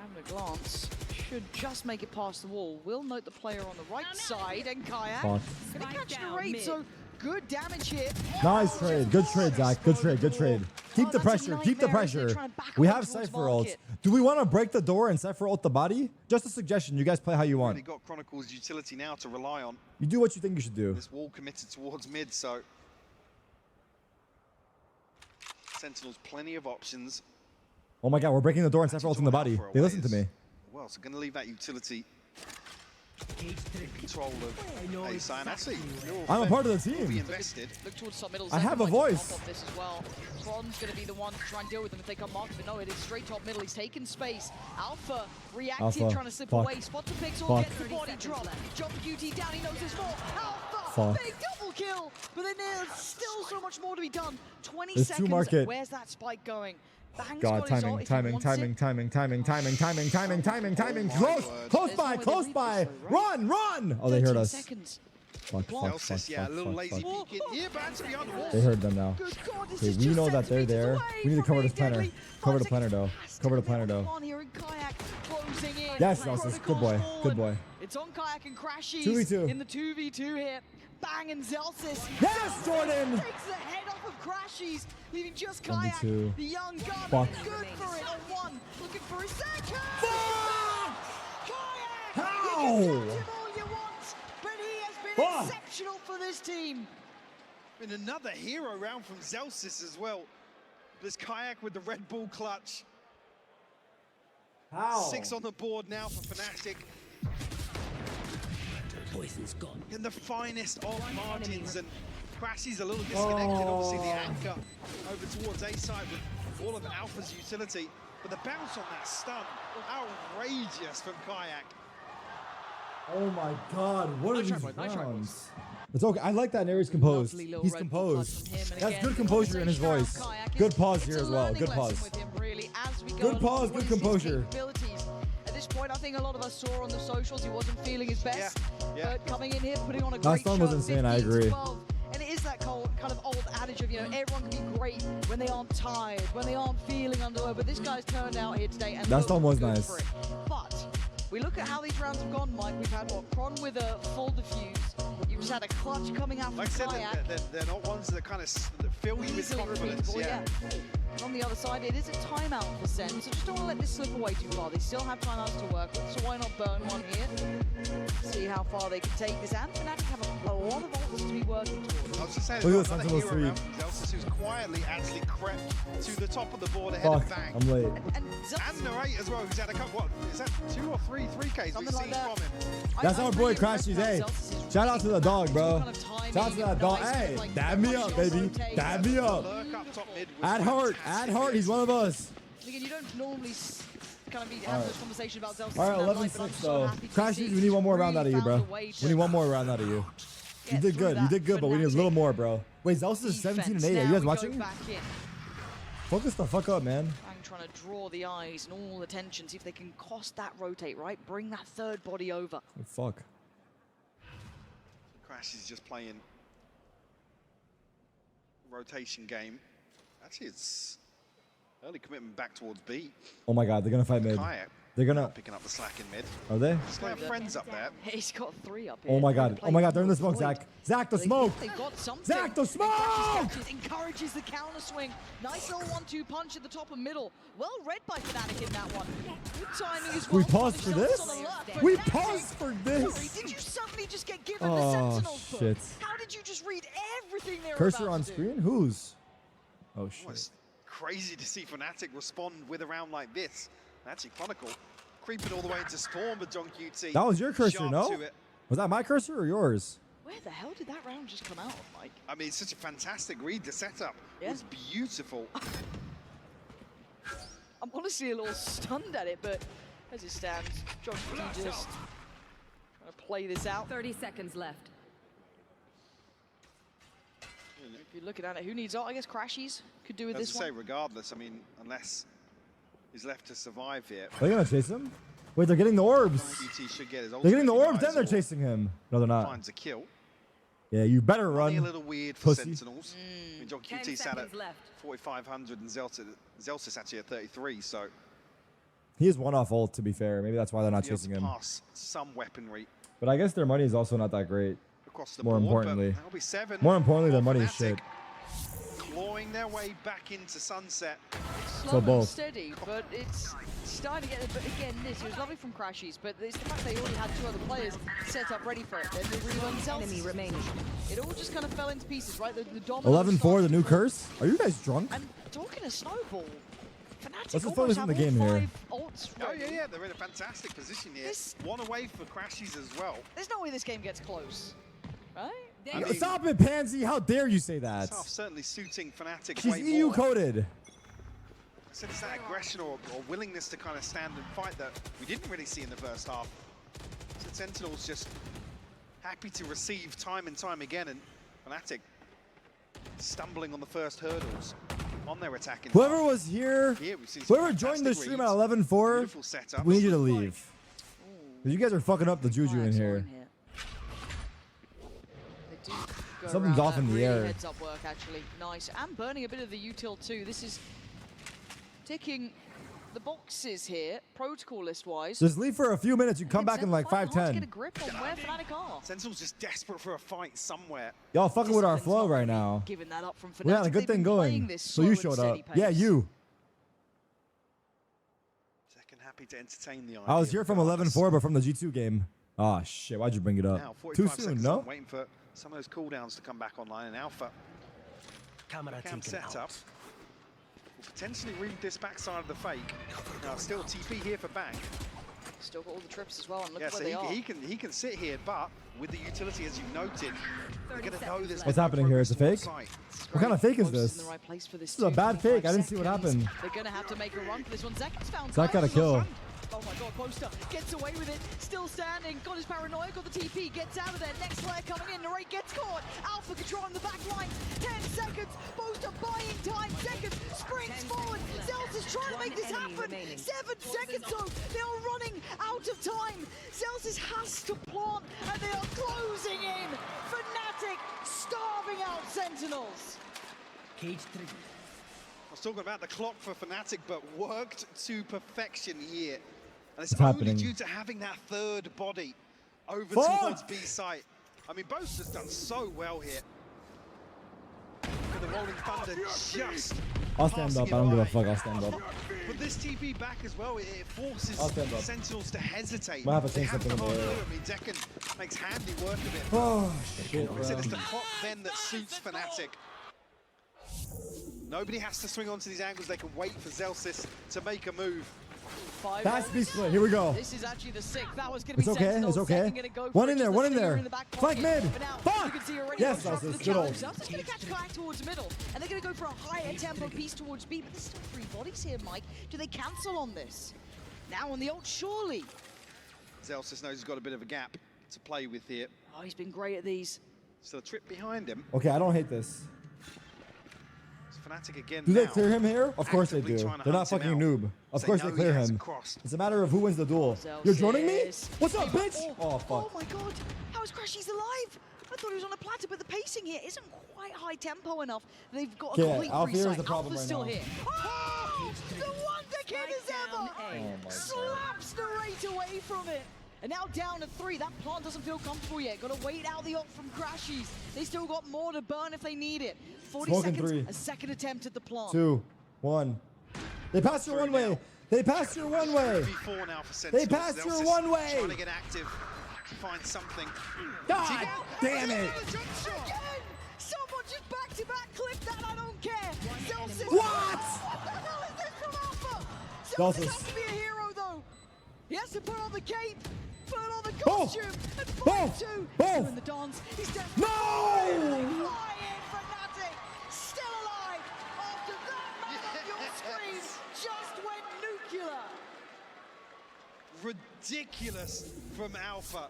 Having a glance, should just make it past the wall. Will note the player on the right side, and Kayak Fuck. gonna catch the raid, so good damage here. Nice trade. Good trade, Zach. Good trade. Good trade. Keep the that's a pressure. Keep the nightmare as they're pressure. trying to back We up have towards Cypher ults. market. Do we want to break the door and Cypher ult the body? Just a suggestion. You guys play how you want. Already got Chronicle's utility now to rely on. You do what you think you should do. This wall committed towards mid, so Sentinels plenty of options. Oh my god, we're breaking the door and Cypher ults in the body. They listen to me. Well, so going to leave that utility control of A-Sign. And actually, I'm a part of the will be team. invested. Look towards top middle. I have a Zephyr might voice. pop off this as well. Tron's going to be the one to try and deal with them if they come marked, but no, it is straight top middle. He's taken space. Alpha reactive, Alpha. trying to slip Fuck. away. Spot the pixel, Fuck. gets the body drop. Jump QT down, he knows there's more. Alpha, Fuck. big double kill. But then there's still so much more to be done. 20 There's two seconds. market. Where's that spike going? Bang's God, got his ult timing, if he timing, wants timing, it. timing, timing, timing, timing, timing, timing, timing. Close, close There's by, no way close they by. leave this way, right? Run, run. Oh, they heard 13 us. seconds. Fuck, fuck, fuck, Celsius, yeah, a fuck, little fuck, lazy fuck. peek in here, but actually behind the wall. They heard them now. Good God, this Okay, is we just know that they're centimeters there. away We need to from cover this being planner. deadly. Cover the 5 planner, seconds though. has to Cover the be planner, everyone though. on here, and Kayak closing in. Yes, Celsius. Good boy. Chronicles Good forward. boy. It's on Kayak and Crashies 2v2. in the 2v2 here. Bang and Zelsis. Yes, Jordan. Takes the head off of Crashies, leaving just Kayak, 1v2. the young gun. Fuck. Good for it on one. Looking for a second. Fuck! Kayak! How? You can touch him all you want, but he has been Fuck! exceptional for this team. And another hero round from Zelsis as well. This Kayak with the Red Bull clutch. How? 6 on the board now for Fnatic. In the finest of margins, and Crashy's a little disconnected. Obviously, the anchor over towards A side with all of Alpha's utility, but the bounce on that stun, outrageous from Kayak. Oh my god, what are these Nice try, rounds? It's okay. I like that Neri's composed. Lovely little He's Red Bull clutch composed. from him, and That's again, good composure in his voice. Kayak is- Good pause it's here a as well. learning Good lesson pause. with him, really, as we go Good along. pause, What good is his composure. capabilities? At this point, I think a lot of us saw on the socials he wasn't feeling his best. Yeah. But coming in here, putting on a That great stun show, was insane, I 15 to agree. 12. And it is that kind of old adage of, everyone can be great when they aren't tired, when they aren't feeling underway. But this guy's turned out here today and That looked stun was good nice. for it. But we look at how these rounds have gone, Mike. We've had, Kron with a full diffuse. You've just had a clutch coming out from Like I said, Kayak. they're not ones that kind of fill you with Easily confidence. repeatable, yeah. And on the other side, it is a timeout for Sen, so just don't want to let this slip away too far. They still have timeouts to work with, so why not burn one here? See how far they can take this. And Fnatic have a lot of options to be working towards. I was Zelsis said Look at another the Sentinels hero round from Zelsis, who's quietly actually crept to the top of the board ahead Fuck, of Bang. I'm late. And And Narrate as well, who's had a couple, what, is that 2 or 3 3Ks we've Something like seen that. from him? That's I'm our boy really Crashies, impressed hey. how Zelsis is Shout out to the dog, bro. kind of timing, Shout out to that dog. nice, Hey, like, dab me punch up, on baby. rotate. Dab me up. Lurk up top mid was Add heart, fantastic. add heart. He's one of us. Again, you don't normally kind of be having this conversation about Zelsis. All right, in that light, but I'm 11-6 so though. happy to Crashies, see we need one more really round out of you, bro. found a way We need to one more round out of you. You get did through good, you that did good, but we need a little Fnatic more, bro. Wait, Zelsis is 17 and 8. Are defense. you Now guys we go watching? back in. Focus the fuck up, man. Bang trying to draw the eyes and all attention, see if they can cost that rotate, right? Bring that third body over. Oh, fuck. Crash is just playing rotation game. Actually, it's early commitment back towards B. Oh my god, they're gonna fight mid. Kayak They're gonna. picking up the slack in mid. Are they? He's got friends up there. He's got 3 up here. Oh my god. Oh my god, they're in the smoke, Zach. Zach, the smoke. They've got something. Zach, the And smoke! Crashies encourages the counter swing. Nice little 1-2 punch at the top and middle. Well read by Fnatic in that one. Good timing as well. We paused for Shots this? on the left. We Fnatic. paused for this? Sorry, did you suddenly just get given the Oh, Sentinels book? shit. How did you just read everything they were Cursor about on to do? screen? Whose? Oh Oh, shit. it's crazy to see Fnatic respond with a round like this. Actually, Chronicle creeping all the way into Storm, but John QT. That was your cursor, sharp no? to it. Was that my cursor or yours? Where the hell did that round just come out of, Mike? I mean, it's such a fantastic read. The setup Yeah. was beautiful. I'm honestly a little stunned at it, but as it stands, John QT just trying to play this out. 30 seconds left. If you're looking at it, who needs art? I guess Crashies could do with As this I say, one. regardless, I mean, unless he's left to survive here, Are they gonna chase him? Wait, they're getting the orbs. QT should get his They're getting the ultimate orbs, then device they're or chasing him. No, they're not. finds a kill. Yeah, you better Running a run. little weird for pussy. Sentinels. I mean, John 10 QT sat at seconds left. 4,500 and Zelsis actually at 33, so He is one off ult, to be fair. Maybe that's why they're not be able chasing to him. pass some weaponry But I guess their money is also not that great. across the More board. importantly. But that'll be 7. More importantly, their for money is Fnatic, shit. Clawing their way back into Sunset. Slow and both. steady, but it's starting to get. But again, this was lovely from Crashies, but it's the fact they already had 2 other players set up ready for it. Then they really went Enemy Zelsis. remaining. It all just kind of fell into pieces, right? The dominoes 11-4, the started new to- curse? Are you guys drunk? And talking of snowball, Fnatic Let's just almost focus have on the all game here. 5 ults Oh, ready. yeah, they're in a fantastic position here. This- One away for Crashies as well. There's no way this game gets close, right? I mean, Stop it, Pansy. How dare you say that? Tough, certainly suiting Fnatic She's way EU more. coded. I said it's that aggression or willingness to kind of stand and fight that we didn't really see in the first half. So Sentinels just happy to receive time and time again, and Fnatic stumbling on the first hurdles on their attacking. Whoever half. was here, Here we've seen some whoever joined the fantastic stream at reads. 11-4, Beautiful setup. we need you to leave. 'Cause you guys are fucking up the juju in Flags are here. They do go Something's around off in that. the Really air. Heads up work, actually. Nice. And burning a bit of the util too. This is ticking the boxes here, protocol list-wise. Just leave for a few minutes. You come It's back in like hard to get a 5-10. grip on where Fnatic are. Sentinels just desperate for a fight somewhere. Y'all fucking with our Discipline's flow not right really now. Giving that up from Fnatic. We had a good They've thing been playing going. this So you slow and showed up. steady Yeah, pace. you. Second happy to entertain the idea. I was here from regardless. 11-4, but from the G2 game. Oh shit, why'd you bring it Now, up? 45 Too soon, seconds no? on, waiting for some of those cooldowns to come back online in Alpha. Cam set up. Will potentially read this backside of the fake. Now, still TP here for Bang. Still got all the trips as well, and look Yeah, at so where they are. he can sit here, but with the utility, as you've noted, they're going to know there's What's no happening here? It's a fake? progress towards site. What kind of fake is Close this? in the right place for This is a bad fake. I didn't see what 25 happened. seconds. They're going to have to make a run for this one. Zach found Zach got a Kairos. kill. Oh my god, Poster gets away with it, still standing, got his paranoia, got the TP, gets out of there, next player coming in, Narrate gets caught, Alpha control on the back line, 10 seconds, Poster buying time, seconds, springs forward, Zels is trying to make this happen, 7 seconds though, they are running out of time, Zels has to plant, and they are closing in, Fnatic starving out Sentinels. I was talking about the clock for Fnatic, but worked to perfection here. And it's What's only happening? due to having that third body over Fuck! towards B site. I mean, Bo's just done so well here. With the Rolling Thunder just I'll stand up. I don't give a fuck. I'll stand up. But this TP back as well, it forces I'll stand up. Sentinels to hesitate. Might have to They change have something the in hard the- do. I mean, Dekken Makes handy work of it. Oh, shit, Like I said, bro. it's the clock then that suits Fnatic. Nobody has to swing onto these angles. They can wait for Zelsis to make a move. That's B split. Here we go. This is actually the sixth. That was going to It's be okay. Sentinel. It's okay. Second gonna go One for in it, there. just One the in finger there. in the back Flank pocket. mid. But now Fuck. you can see already Yes, what's up Zelsis. for the Good ult. challenge. Zelsis going to catch Kayak towards middle, and they're going to go for a higher tempo piece towards B. But there's still 3 bodies here, Mike. Do they cancel on this? Now on the ult, surely. Zelsis knows he's got a bit of a gap to play with here. Oh, he's been great at these. Still a trip behind him. Okay, I don't hate this. It's Fnatic again Do they now. clear him here? Of course they Actively do. trying to They're not hunt him fucking out. noob. Of They course know they he clear hasn't him. crossed. It's a matter of who wins the duel. You're joining me? Zelsis. What's up, Oh, bitch? Oh, fuck. Oh my god. How is Crashies alive? I thought he was on a platter, but the pacing here isn't quite high tempo enough. They've got a Okay, complete Alpha free here is sight. the problem Alpha's right still now. here. Oh! The wonder kid is ever! Oh my Slaps the rate away from it. And now down to 3. That plant doesn't feel comfortable yet. Got to wait out the ult from Crashies. They still got more to burn if they need it. 40 Smoking seconds, 3. a second attempt at the plant. 2, 1. They passed your one way. They passed your one way. Before now for Sentinels. They passed your Zelsis one way. Trying to get active, find something. God damn it. Again! Someone just back-to-back clip that, I don't care. Zelsis. What? What the hell is this from Alpha? Zelsis. Zelsis has to be a hero, though. He has to put on the cape, put on the Boom. costume, and Boom. fight too. Boom. Doing the dance. He's dead. No! Fly in, Fnatic. Still alive. After that man on your screen just went nuclear. Ridiculous from Alpha.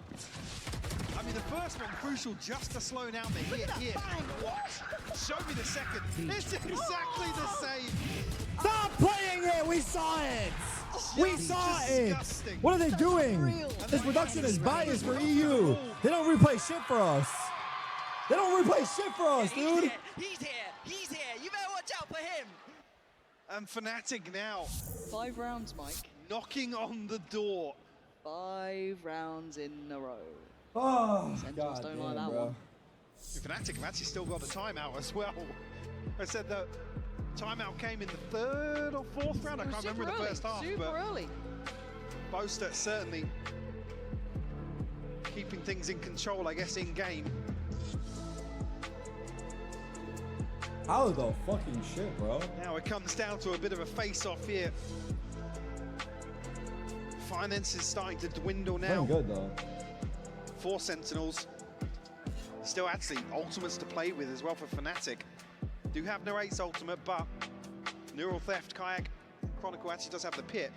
I mean, the first one crucial just to slow down the hit here. Bang. What? Show me the second. It's exactly the same. Stop playing it. We saw it. We saw it. Disgusting. What are they doing? Unreal. This production is biased for EU. They don't replay shit for us. They don't replay shit for us, dude. He's here. He's here. You better watch out for him. And Fnatic now 5 rounds, Mike. knocking on the door. 5 rounds in a row. Oh, Sentinels God don't damn, like that bro. one. Fnatic have actually still got the timeout as well. I said the timeout came in the 3rd or 4th round. I can't remember in the first half. Super but early. Boaster certainly keeping things in control, I guess, in game. How the fucking shit, bro? Now it comes down to a bit of a face-off here. Finance is starting to dwindle now. Playing good though. 4 Sentinels. Still actually ultimates to play with as well for Fnatic. Do have Narrate's ultimate, but Neural Theft, Kayak, Chronicle actually does have the pit.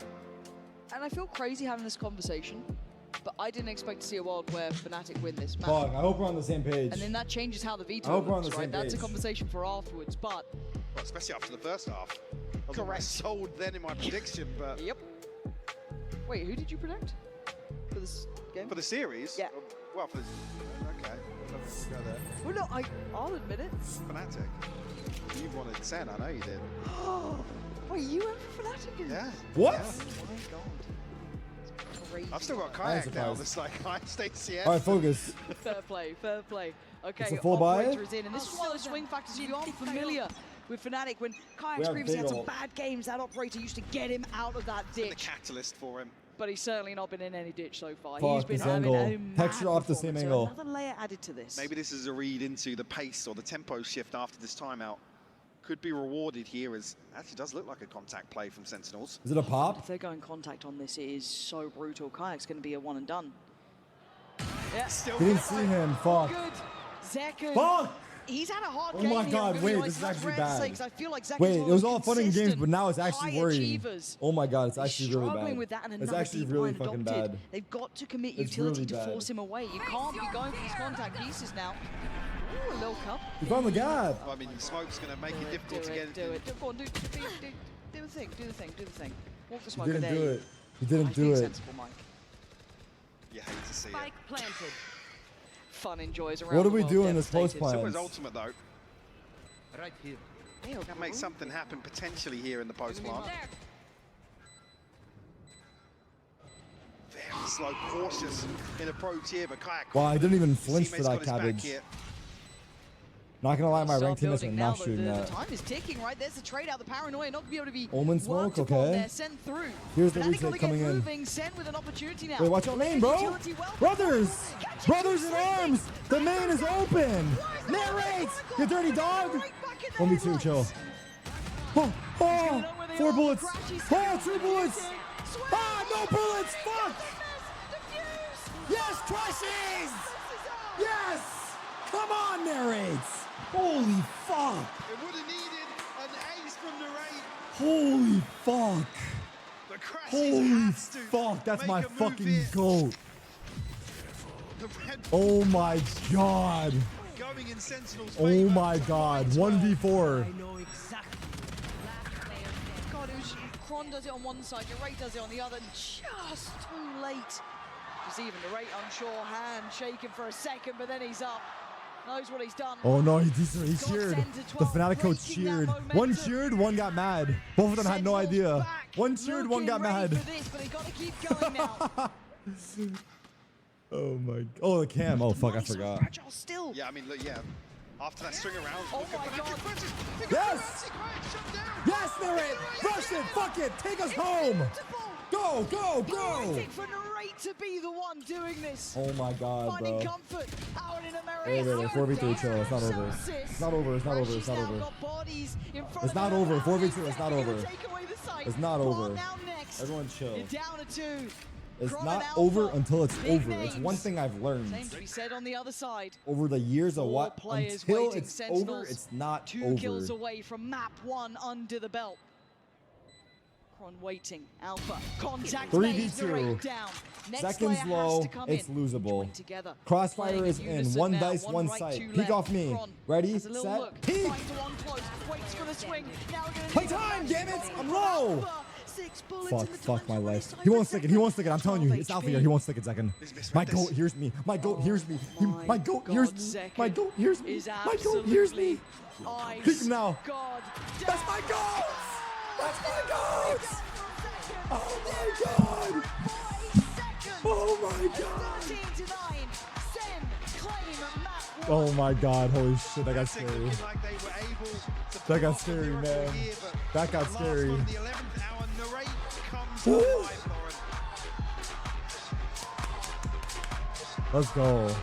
And I feel crazy having this conversation, but I didn't expect to see a world where Fnatic win this match. Fuck, I hope we're on the same page. And then that changes how the I veto hope we're on looks, the right? same That's a page. conversation for afterwards, but Well, especially after the first half. I was almost sold then in my prediction, but yep. Wait, who did you predict for this game? for the series, Yeah. well, for the, okay, let's go there. Well, no, I'll admit it. Fnatic. You wanted Sen, I know you did. Wait, you went for Fnatic? Yeah. What? Yeah. Oh my god. It's crazy. I've still got I am Kayak now. surprised. It's like I stay CM. All right, focus. Fair play, fair play. Okay, It's a full buy? Operator is in, and this is one of the swing factors. If you aren't familiar with Fnatic, when Kayak's have previously had some Fatal. bad games, that Operator used to get him out of that The ditch. catalyst for him. But he's certainly not been in any ditch so far. Fuck, He's been this having angle. a mad Texture off the same performance. angle. So another layer added to this. Maybe this is a read into the pace or the tempo shift after this timeout. Could be rewarded here as actually does look like a contact play from Sentinels. Is it a If pop? they're going contact on this, it is so brutal. Kayak's going to be a one and done. Yeah, Still We didn't see him. Fuck. good. Zeku. Fuck! He's had a hard Oh game my here, God, I'm gonna wait, be honest. this is That's actually rare to say, bad. 'cause I feel like Zeku's Wait, one it was of all those fun and games, consistent but now it's actually high worrying. achievers. Oh my God, it's He's actually really struggling bad. with that, and It's another actually deep really line fucking adopted. bad. They've got to commit It's utility really to bad. force him away. You can't be going for these contact pieces now. Ooh, a little cup. You found the gap. Well, I mean, smoke's going to make it difficult to get Do it. Go on, do the thing. Do the thing. Walk the You smoker. didn't there do you- it. You didn't I do think it. sensible, Mike. You hate to see it. Spike planted. Fun enjoys around What do the we world, do in this devastated. post It was plan? ultimate though. Right here. Yeah, Can make something happen potentially here in the post plant. There. Very slow, cautious in approach here, but Kayak. Wow, I didn't even his flinch for teammate's got that his back cabbage. here. Not gonna lie, my Start ranked teammates are building not now, shooting the that. time is ticking, right? There's the trade out. The paranoia not gonna be able to be Omen smoke, worked upon okay. there, sent through. Here's the Fnatic retake gotta coming get in. moving. Sen with an opportunity now. Wait, watch out main, bro. Utility well, Brothers! catches Brothers two in sleeping. arms! The main is open! Narrate! You dirty dog! Right back in the 1v2, headlights. chill. Oh, gonna oh, know where they 4 are. bullets. Crashes Oh, down. 2 bullets. Swing. Ah, no bullets. Fuck. Defuse. Yes, crashes. Yes. Come on, narrates. Holy fuck. It would have needed an ace from the raid. Holy fuck. The crashes Holy has to fuck. That's make my a move fucking here. goat. The Red Oh my god. going in Sentinel's Oh favor. my god. 1v4. God, it was Kron does it on one side, Narrate does it on the other, just too late. Because even Narrate unsure, hand shaking for a second, but then he's up. Knows what he's done. Oh no, he Got cheered. 10 to The 12, Fnatic coach breaking that cheered. momentum. One cheered, one got mad. Both of them had no Sentinels idea. back, One cheered, one got looking ready mad. for this, but they gotta keep going now. Oh my. Oh, the cam. Oh fuck, I Money's so forgot. fragile still. Yeah, I mean, look, yeah. After that string around, Oh look at my Fnatic God. crashes. Look at Yes! Fnatic crash, shut down. Yes, Narrate! Rush it! Fuck it! Take us home! Beautiful. Go, go, go! Waiting for Narrate to be the one doing this. Oh my god, Finding bro. comfort out in America. Wait, wait, wait, 4v3, chill. It's not over. It's not over, it's not over, it's not over. It's not over. 4v2, it's not over. It's not over. Now next. Everyone chill. You're down to 2. It's Kron not and over Alpha, until it's big over. It's one names. thing I've learned Same to be said on the other side. over the years of Four what. players Until waiting. it's over, Sentinels, it's not 2 kills over. away from map 1 under the belt. Kron waiting. Alpha. Contact 3v2. made, Narrate down. Next Seconds player low, has to come it's in. losable. Join together. Crossfire Playing is in in. unison One now. dice, one right, sight. two Peek left. off me. Kron Ready, has a little set, look. peek! Finds the one close. Waits for the swing. Now we're gonna Play need a time, match damn it! point. I'm low! Alpha, 6 bullets Fuck, in the fuck my time. life. Time He for won't stick it. He won't stick it. I'm telling you. 12 It's Alpha HP. here. He won't stick it, Zekken. My misread goat this. hears me. My goat hears me. My goat God, hears me. Zekken My goat hears me. is My goat hears me. absolutely Kick him now. God, That's my goat! That's my goat! Oh my god! Oh my god! 13 to 9. Sen claim map 1. Oh my god, holy shit, that got Fnatic scary. looking like they were able to That pull got off a scary, miracle man. here, but That got the last scary. one, the 11th hour, Narrate comes Woo! alive, Lauren. Let's go.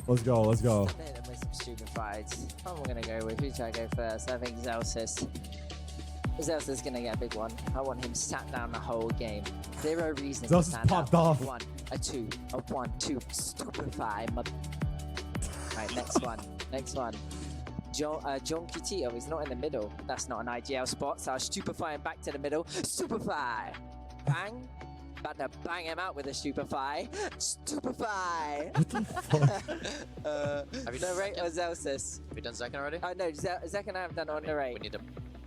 Let's go, let's go. With some stupid fights. I'm gonna go with who should I go first? I think Zelsis. Zelsis is gonna get a big one. I want him sat down the whole game. 0 reason to Zelsis stand popped up. off. 1, a 2, a 1, 2. Stupefy. Right, next one. Next one. John Kitito is not in the middle. That's not an IGL spot, so I'll stupefy him back to the middle. Stupefy! Bang! About to bang him out with a stupefy. Stupefy! What the fuck? Have you done Narrate or Zekken? Zelsis? Have you done Zekken already? No, Zek and I have done on We Narrate. need to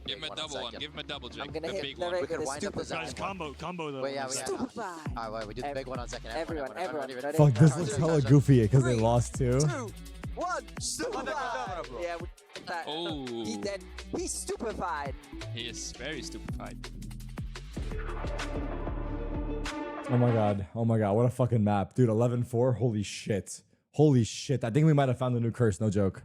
Give him a double one. Give him a double, Jake. I'm gonna The hit big one. Narrate We could with a wind up the stupefy. Zekken. Combo them. Wait, yeah, we Stupefy! Alright, wait, we do the big one on Zekken. Everyone. Ready? Fuck, this Alright, looks two, hella goofy because they 3, lost too. 2, 1. Stupefy! Yeah, that. Oh. He dead. He's stupefied. He is very stupefied. Oh my god. Oh my god. What a fucking map. Dude, 11-4. Holy shit. Holy shit. I think we might have found the new curse. No joke.